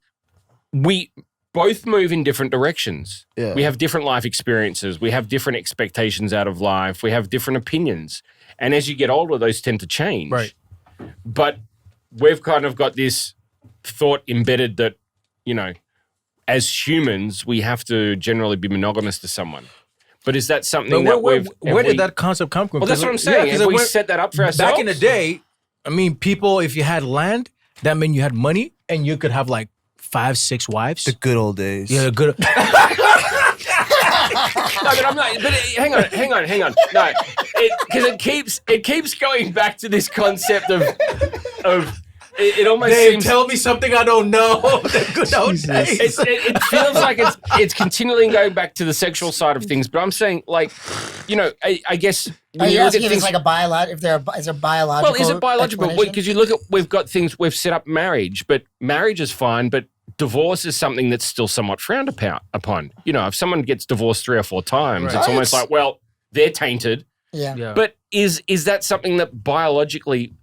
we both move in different directions. Yeah. We have different life experiences. We have different expectations out of life. We have different opinions. And as you get older, those tend to change. Right. But we've kind of got this thought embedded that, as humans, we have to generally be monogamous to someone. But is that something But that where did that concept come from? Well, that's what I'm saying. 'cause Have we when- set that up for ourselves? Back in the day, I mean, people, if you had land, that meant you had money and you could have like 5, 6 wives. The good old days. Yeah, good. No, but I'm not. But hang on. No, because it keeps going back to this concept of it almost Dave, seems. tell me something I don't know. The good old days. It feels like it's continually going back to the sexual side of things. But I'm saying, like, I guess Are when you you look asking at if things. it's like a is a biological? Well, is it biological? explanation? Because you look at, we've got things, we've set up marriage, but marriage is fine, but divorce is something that's still somewhat frowned upon. If someone gets divorced 3 or 4 times, Right. it's almost like, well, they're tainted. Yeah. Yeah. But is that something that biologically,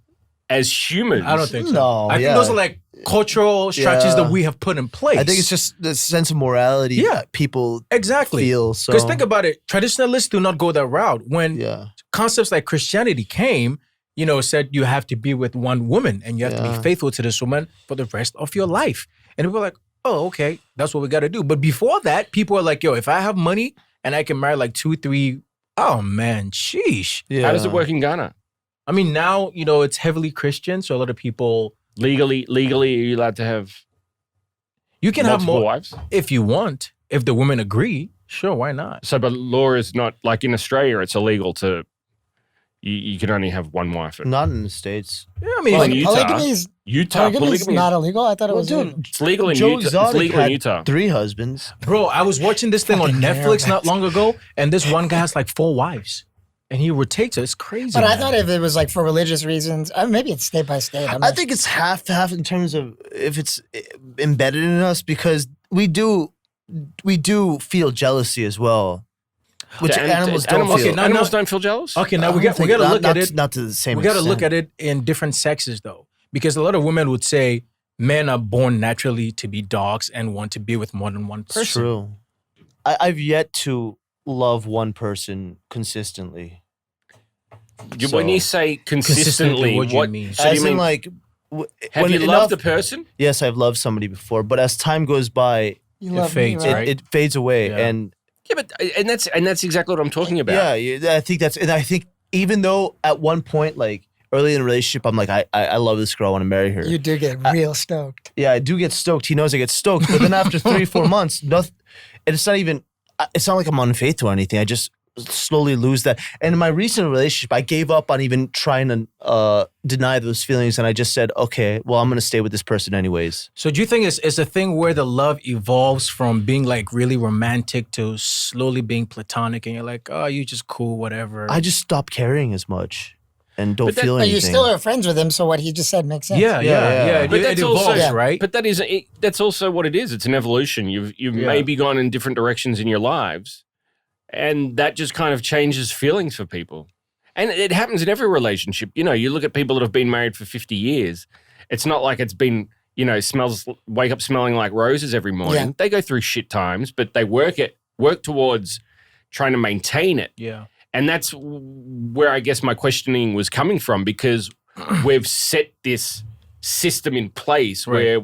as humans, I don't think so. No, I think yeah. those are like cultural structures Yeah. that we have put in place. I think it's just the sense of morality that people exactly. feel. So Because think about it, traditionalists do not go that route. When yeah, concepts like Christianity came, said you have to be with one woman and you have to Yeah. be faithful to this woman for the rest of your life. And people are like, oh, okay, that's what we got to do. But before that, people are like, yo, if I have money and I can marry like 2, 3, oh man, sheesh. yeah. how does it work in Ghana? I mean, now, it's heavily Christian. So a lot of people, Legally, are you allowed to have you can have multiple more wives? if you want. If the women agree, sure, why not? So, but law is not, like in Australia, it's illegal to, you can only have one wife. Not in the States. Yeah, I mean, Well, like, in Utah, Polygamy's polygamy not illegal. I thought it Well, was. dude, it's legal in Joe Utah. It's Exotic legal in had Utah. 3 husbands. bro, I was watching this thing on Fucking Netflix hair, not long ago, and this one guy has like 4 wives, and he rotates it. It's crazy. But I man. thought if it was like for religious reasons, maybe it's state by state. I'm I not- think it's half in terms of if it's embedded in us, because we do feel jealousy as well, which And animals don't animals, feel. Okay, now- animals don't feel jealous? Okay, now I we don't got think- to not- look not, at it. not to the same. We got to extent. look at it in different sexes though, because a lot of women would say men are born naturally to be dogs and want to be with more than one person. It's true. I've yet to love one person consistently. When you say consistently, what do you mean? So do As you in, mean, like, have when you enough- loved the person? Yes, I've loved somebody before, but as time goes by, you love fades, me, right? it fades away, Yeah. and Yeah, but and that's exactly what I'm talking about. yeah, I think and I think even though at one point, like early in the relationship, I'm like, I love this girl, I want to marry her. You do get real stoked. Yeah, I do get stoked. He knows I get stoked, but then after 3-4 months, nothing. It's not even. It's not like I'm unfaithful or anything. I just slowly lose that. And in my recent relationship, I gave up on even trying to deny those feelings, and I just said, okay, well, I'm gonna stay with this person anyways. So do you think it's a thing where the love evolves from being like really romantic to slowly being platonic, and you're like, oh, you just cool, whatever. I just stopped caring as much and don't But that- feel But anything. you still are friends with him, so what he just said makes sense. yeah. But It that's evolves, also Yeah. right? But that's also what it is. It's an evolution. You've Yeah. maybe gone in different directions in your lives, and that just kind of changes feelings for people. And it happens in every relationship. You look at people that have been married for 50 years. It's not like it's been, wake up smelling like roses every morning. Yeah. They go through shit times, but they work towards trying to maintain it. Yeah. And that's where I guess my questioning was coming from, because we've set this system in place where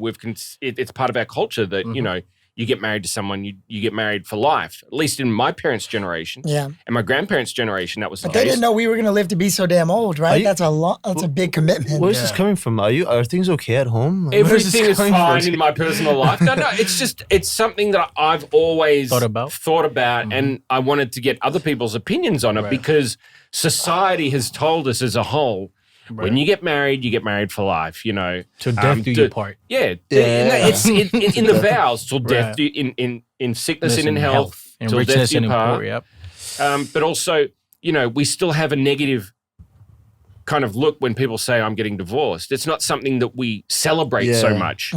it's part of our culture that, you know, you get married to someone, you get married for life. At least in my parents' generation, and my grandparents' generation, that was the case. But they didn't know we were going to live to be so damn old, right? That's a big commitment. Where's this coming from? Are things okay at home? Everything is fine in my personal life. No, it's something that I've always thought about, and I wanted to get other people's opinions on it because society has told us as a whole, when you get married for life, you know. Till death do you part. Yeah. It's in the vows, till death do, in sickness and in health, in till richness death do and you in part. poor, But also, you know, we still have a negative kind of look when people say, I'm getting divorced. It's not something that we celebrate so much.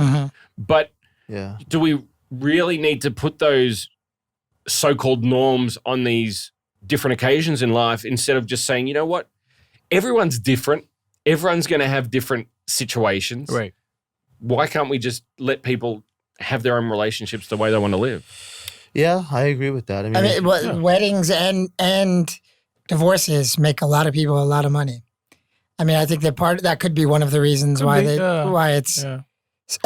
But do we really need to put those so-called norms on these different occasions in life instead of just saying, you know what, everyone's different. Everyone's going to have different situations. Right. Why can't we just let people have their own relationships the way they want to live? Yeah, I agree with that. I mean, weddings and divorces make a lot of people a lot of money. I mean, I think that could be one of the reasons why it's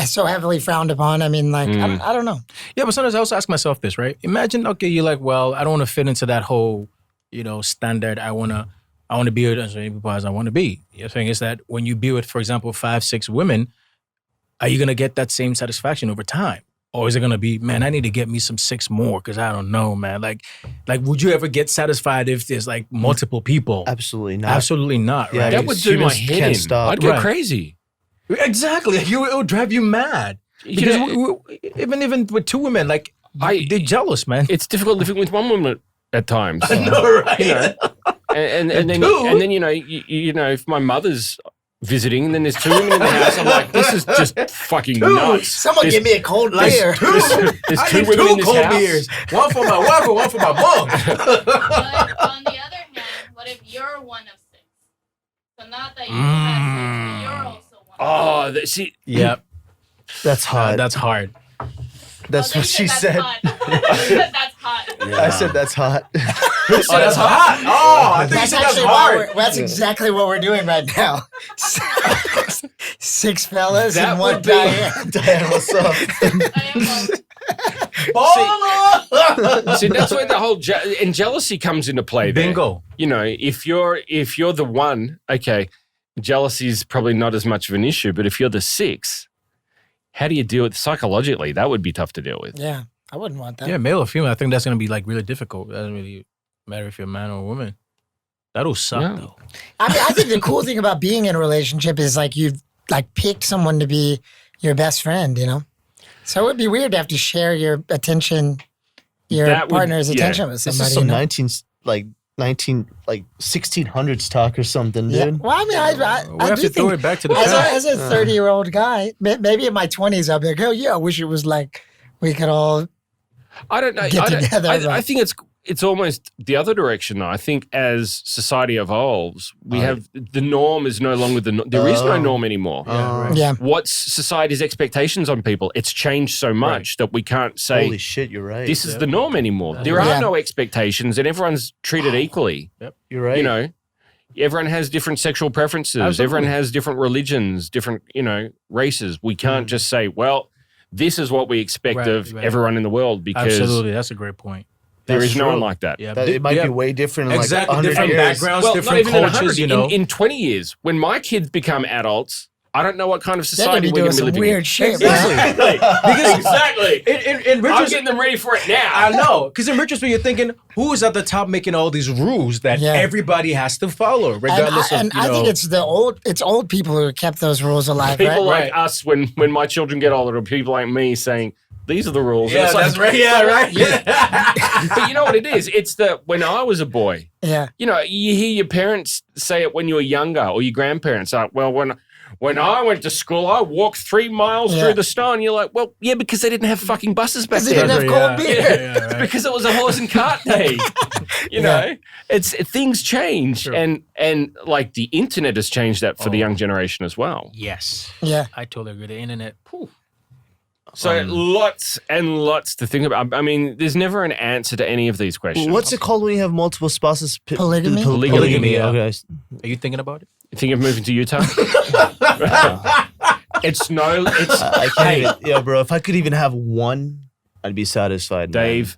so heavily frowned upon. I mean, like, I don't know. Yeah, but sometimes I also ask myself this, right? Imagine, okay, you're like, well, I don't want to fit into that whole, you know, standard. I want to be with as many people as I want to be. The thing is that when you be with, for example, 5, 6 women, are you going to get that same satisfaction over time? Or is it going to be, man, I need to get me some 6 more because I don't know, man. Like, would you ever get satisfied if there's like multiple people? Absolutely not. Absolutely not, right? That would do my head in. I'd go crazy. Exactly. It would drive you mad. Because even with 2 women, like, they're jealous, man. It's difficult living with 1 woman at times. I know, right? You know? And then you know if my mother's visiting and then there's 2 women in the house, I'm like, this is just fucking nuts. Someone give me a cold beer. There's 2 women in this cold house. beers. One for my wife and one for my mom. But on the other hand, what if you're one of 6? So not that you have 6, but you're also one. See. Yep. That's hard. That's hard. That's what she said. That's hot. Yeah. I said that's hot. That's hot. Oh, I think you said that's hard. That's exactly what we're doing right now. 6 fellas That and 1 would be- Diane. Diane, what's up? See, that's where the whole and jealousy comes into play. There. Bingo. You know, if you're the one, okay, jealousy is probably not as much of an issue. But if you're the 6, how do you deal with psychologically? That would be tough to deal with. Yeah, I wouldn't want that. Yeah, male or female, I think that's going to be like really difficult. It doesn't really matter if you're a man or a woman. That'll suck though. I mean, I think the cool thing about being in a relationship is like you've like picked someone to be your best friend, you know? So it would be weird to have to share your attention, partner's attention with somebody. This is some 1600s talk or something, dude. Yeah. Well, I mean, I have do to throw think it back to the as a 30-year-old guy, maybe in my 20s, I'll be like, oh yeah, I wish it was like we could all I don't know. get together. I think it's almost the other direction though. I think as society evolves, we have the norm is no longer there is no norm anymore. Yeah. What's society's expectations on people? It's changed so much that we can't say, Holy shit, you're right. this is the norm anymore. There are no expectations and everyone's treated equally. Yep. You're right. You know, everyone has different sexual preferences. Absolutely. Everyone has different religions, different, races. We can't just say, well, this is what we expect of everyone in the world because Absolutely, that's a great point. there is no true. one like that. Yeah, That it might be way different in exactly, like 100 different years. backgrounds, Well, not different even in cultures, 100, you know. in 20 years, when my kids become adults, I don't know what kind of They're going to society be we're doing going to be some living weird in. shit, man. Exactly. Because Exactly. in I'm Richard's, getting them ready for it now. I know, because in Richard's, you're thinking, who is at the top making all these rules that everybody has to follow, regardless of, I think it's old people who kept those rules alive, People right? like us, when my children get older, or people like me saying, these are the rules. And Yeah, it's like, that's right. Yeah, right. Yeah. But you know what it is? It's when I was a boy, Yeah. you hear your parents say it when you were younger, or your grandparents are, well, when I went to school, I walked 3 miles through the snow. And you're like, well, yeah, because they didn't have fucking buses back Because they then. didn't have cold beer. Yeah, right. Because it was a horse and cart day. You know, things change. True. And like the internet has changed that for the young generation as well. Yes. Yeah. I totally agree. The internet. Phew. So lots and lots to think about. I mean, there's never an answer to any of these questions. What's it called when you have multiple spouses? Polygamy? Polygamy, yeah. Okay. Are you thinking about it? You think of moving to Utah? It's I can't even, yeah, bro. If I could even have one, I'd be satisfied. Dave,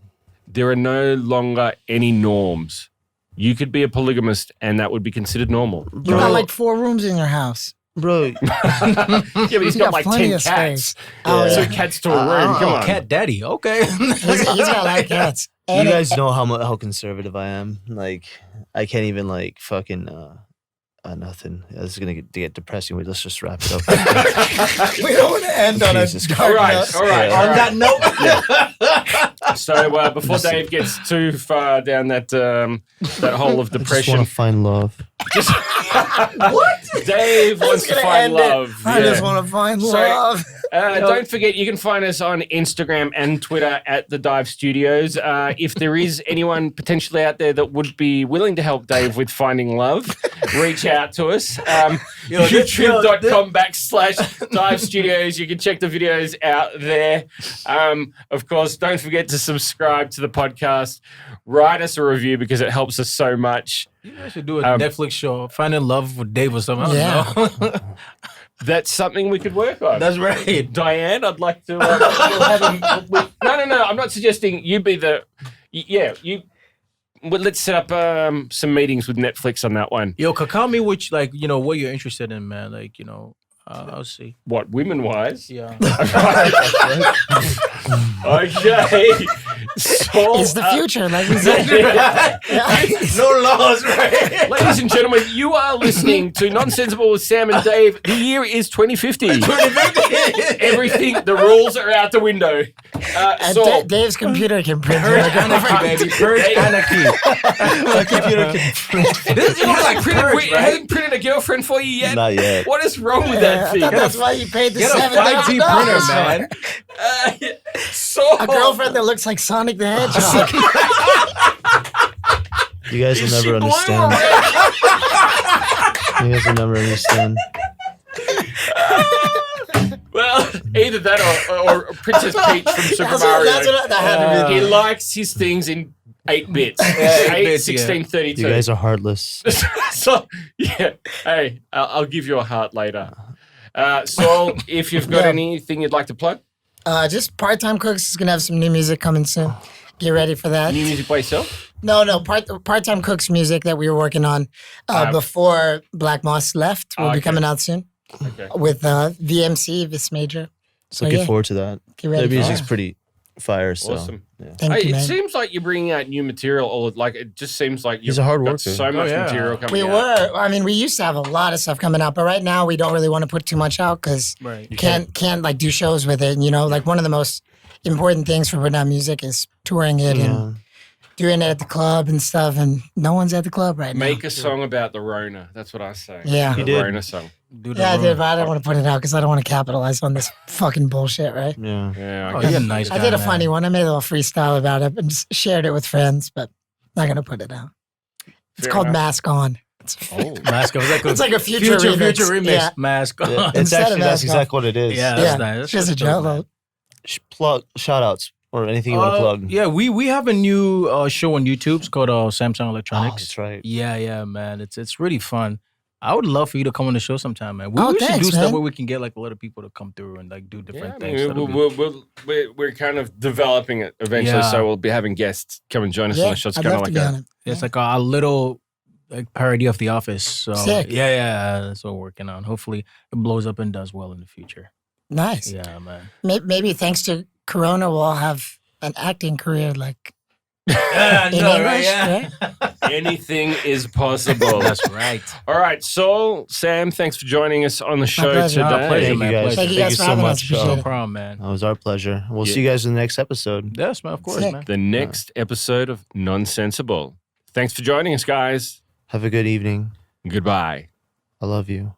there are no longer any norms. You could be a polygamist and that would be considered normal. You got like 4 rooms in your house. bro. Yeah, but he's got like plenty 10 of cats. space. Oh, So yeah. cats to a room. Come on. Cat daddy. Okay. He's got a lot of cats. You And guys know how conservative I am. Like, I can't even like fucking nothing. This is gonna get depressing. Let's just wrap it up. we don't want to end on a Jesus dark All right, note. all right. Yeah. all On right. that note, So before Dave gets too far down that hole of I just depression, want to find love. what? Dave wants to gonna find end it. love. I Yeah. just want to find So- love. Don't forget, you can find us on Instagram and Twitter at The Dive Studios. If there is anyone potentially out there that would be willing to help Dave with finding love, reach out to us. YouTube.com/Dive Studios. You can check the videos out there. Of course, don't forget to subscribe to the podcast. Write us a review because it helps us so much. you guys should do a Netflix show, Finding Love with Dave or something. I don't know. That's something we could work on. That's right. Diane, I'd like to have him. No. I'm not suggesting you be the. You. Well, let's set up some meetings with Netflix on that one. Yo, call me which, like, what you're interested in, man. Like, I'll see. What, women-wise? Yeah. Okay. So, It's the future, like we said. No laws, right? ladies and gentlemen, you are listening to Nonsensible with Sam and Dave. The year is 2050. Everything, the rules are out the window. And So, Dave's computer can print Purge it. anarchy, baby. Purge anarchy. My computer can print. this is like Purge, it right? hasn't printed a girlfriend for you yet. Not yet. What is wrong with Yeah, that I thing? thought that's why you paid the Get a $7,000. 5G printer, man. So A girlfriend that looks like Sonic the Hedgehog. You guys will never understand. You guys will never understand. Well, either that or Princess Peach from Super Mario. that had to be. He likes his things in 8 bits. 8, bits, yeah. 1632. You guys are heartless. So, yeah. Hey, I'll give you a heart later. So, if you've got Yeah. anything you'd like to plug, Just Part-Time Cooks is going to have some new music coming soon. Get ready for that. new music by yourself? No, Part-Time Cooks music that we were working on before Black Moss left will be Okay. coming out soon Okay. with VMC, Vis Major. So Looking yeah, forward to that. get ready The for music's that. pretty fire. So. Awesome. Yeah. Thank Hey, you, it man. seems like you're bringing out new material, or like it just seems like He's a hard got worker. so much yeah. material coming We out. were. I mean, we used to have a lot of stuff coming out, but right now we don't really want to put too much out because Right. can't like do shows with it. Like one of the most important things for putting out music is touring it and doing it at the club and stuff. And no one's at the club right now. Make a song about the Rona. That's what I say. Yeah. The You did. Rona song. Do the Yeah, I room. did, but I don't want to put it out because I don't want to capitalize on this fucking bullshit, right? Yeah. Yeah. Oh, guess. you're a nice guy, I did a man. funny one. I made a little freestyle about it and just shared it with friends, but not gonna put it out. It's Fair called enough. Mask On. Oh. Mask. It's like a future remix. remix. Yeah. Mask on. It's Instead of actually that's Mask Off. exactly what it is. Yeah, Yeah, that's nice. it's just a joke. Shout outs or anything you want to plug. Yeah, we have a new show on YouTube. It's called Samsung Oh, Electronics. that's right. Yeah, man. It's really fun. I would love for you to come on the show sometime, man. We should thanks, do stuff man. where we can get like a lot of people to come through and like do different Yeah, I things. mean, That'll be- we're kind of developing it eventually, Yeah. so we'll be having guests come and join us on Yeah, the show. It's I'd kind of love to like be on a it. It's like a little like parody of The Office. So Sick. yeah, that's what we're working on. Hopefully it blows up and does well in the future. Nice. Yeah, man. Maybe thanks to Corona, we'll all have an acting career like Yeah, in English. Right? anything is possible. That's right. All right, Saul, Sam, thanks for joining us on the show pleasure. today. No, pleasure, Thank man. you guys. Pleasure. Thank you guys for so having us. much. Appreciate No it. problem, man. That was our pleasure. We'll Yeah. see you guys in the next episode. Yes, man. Of course, Sick. man. The next episode of Nonsensible. Thanks for joining us, guys. Have a good evening. Goodbye. I love you.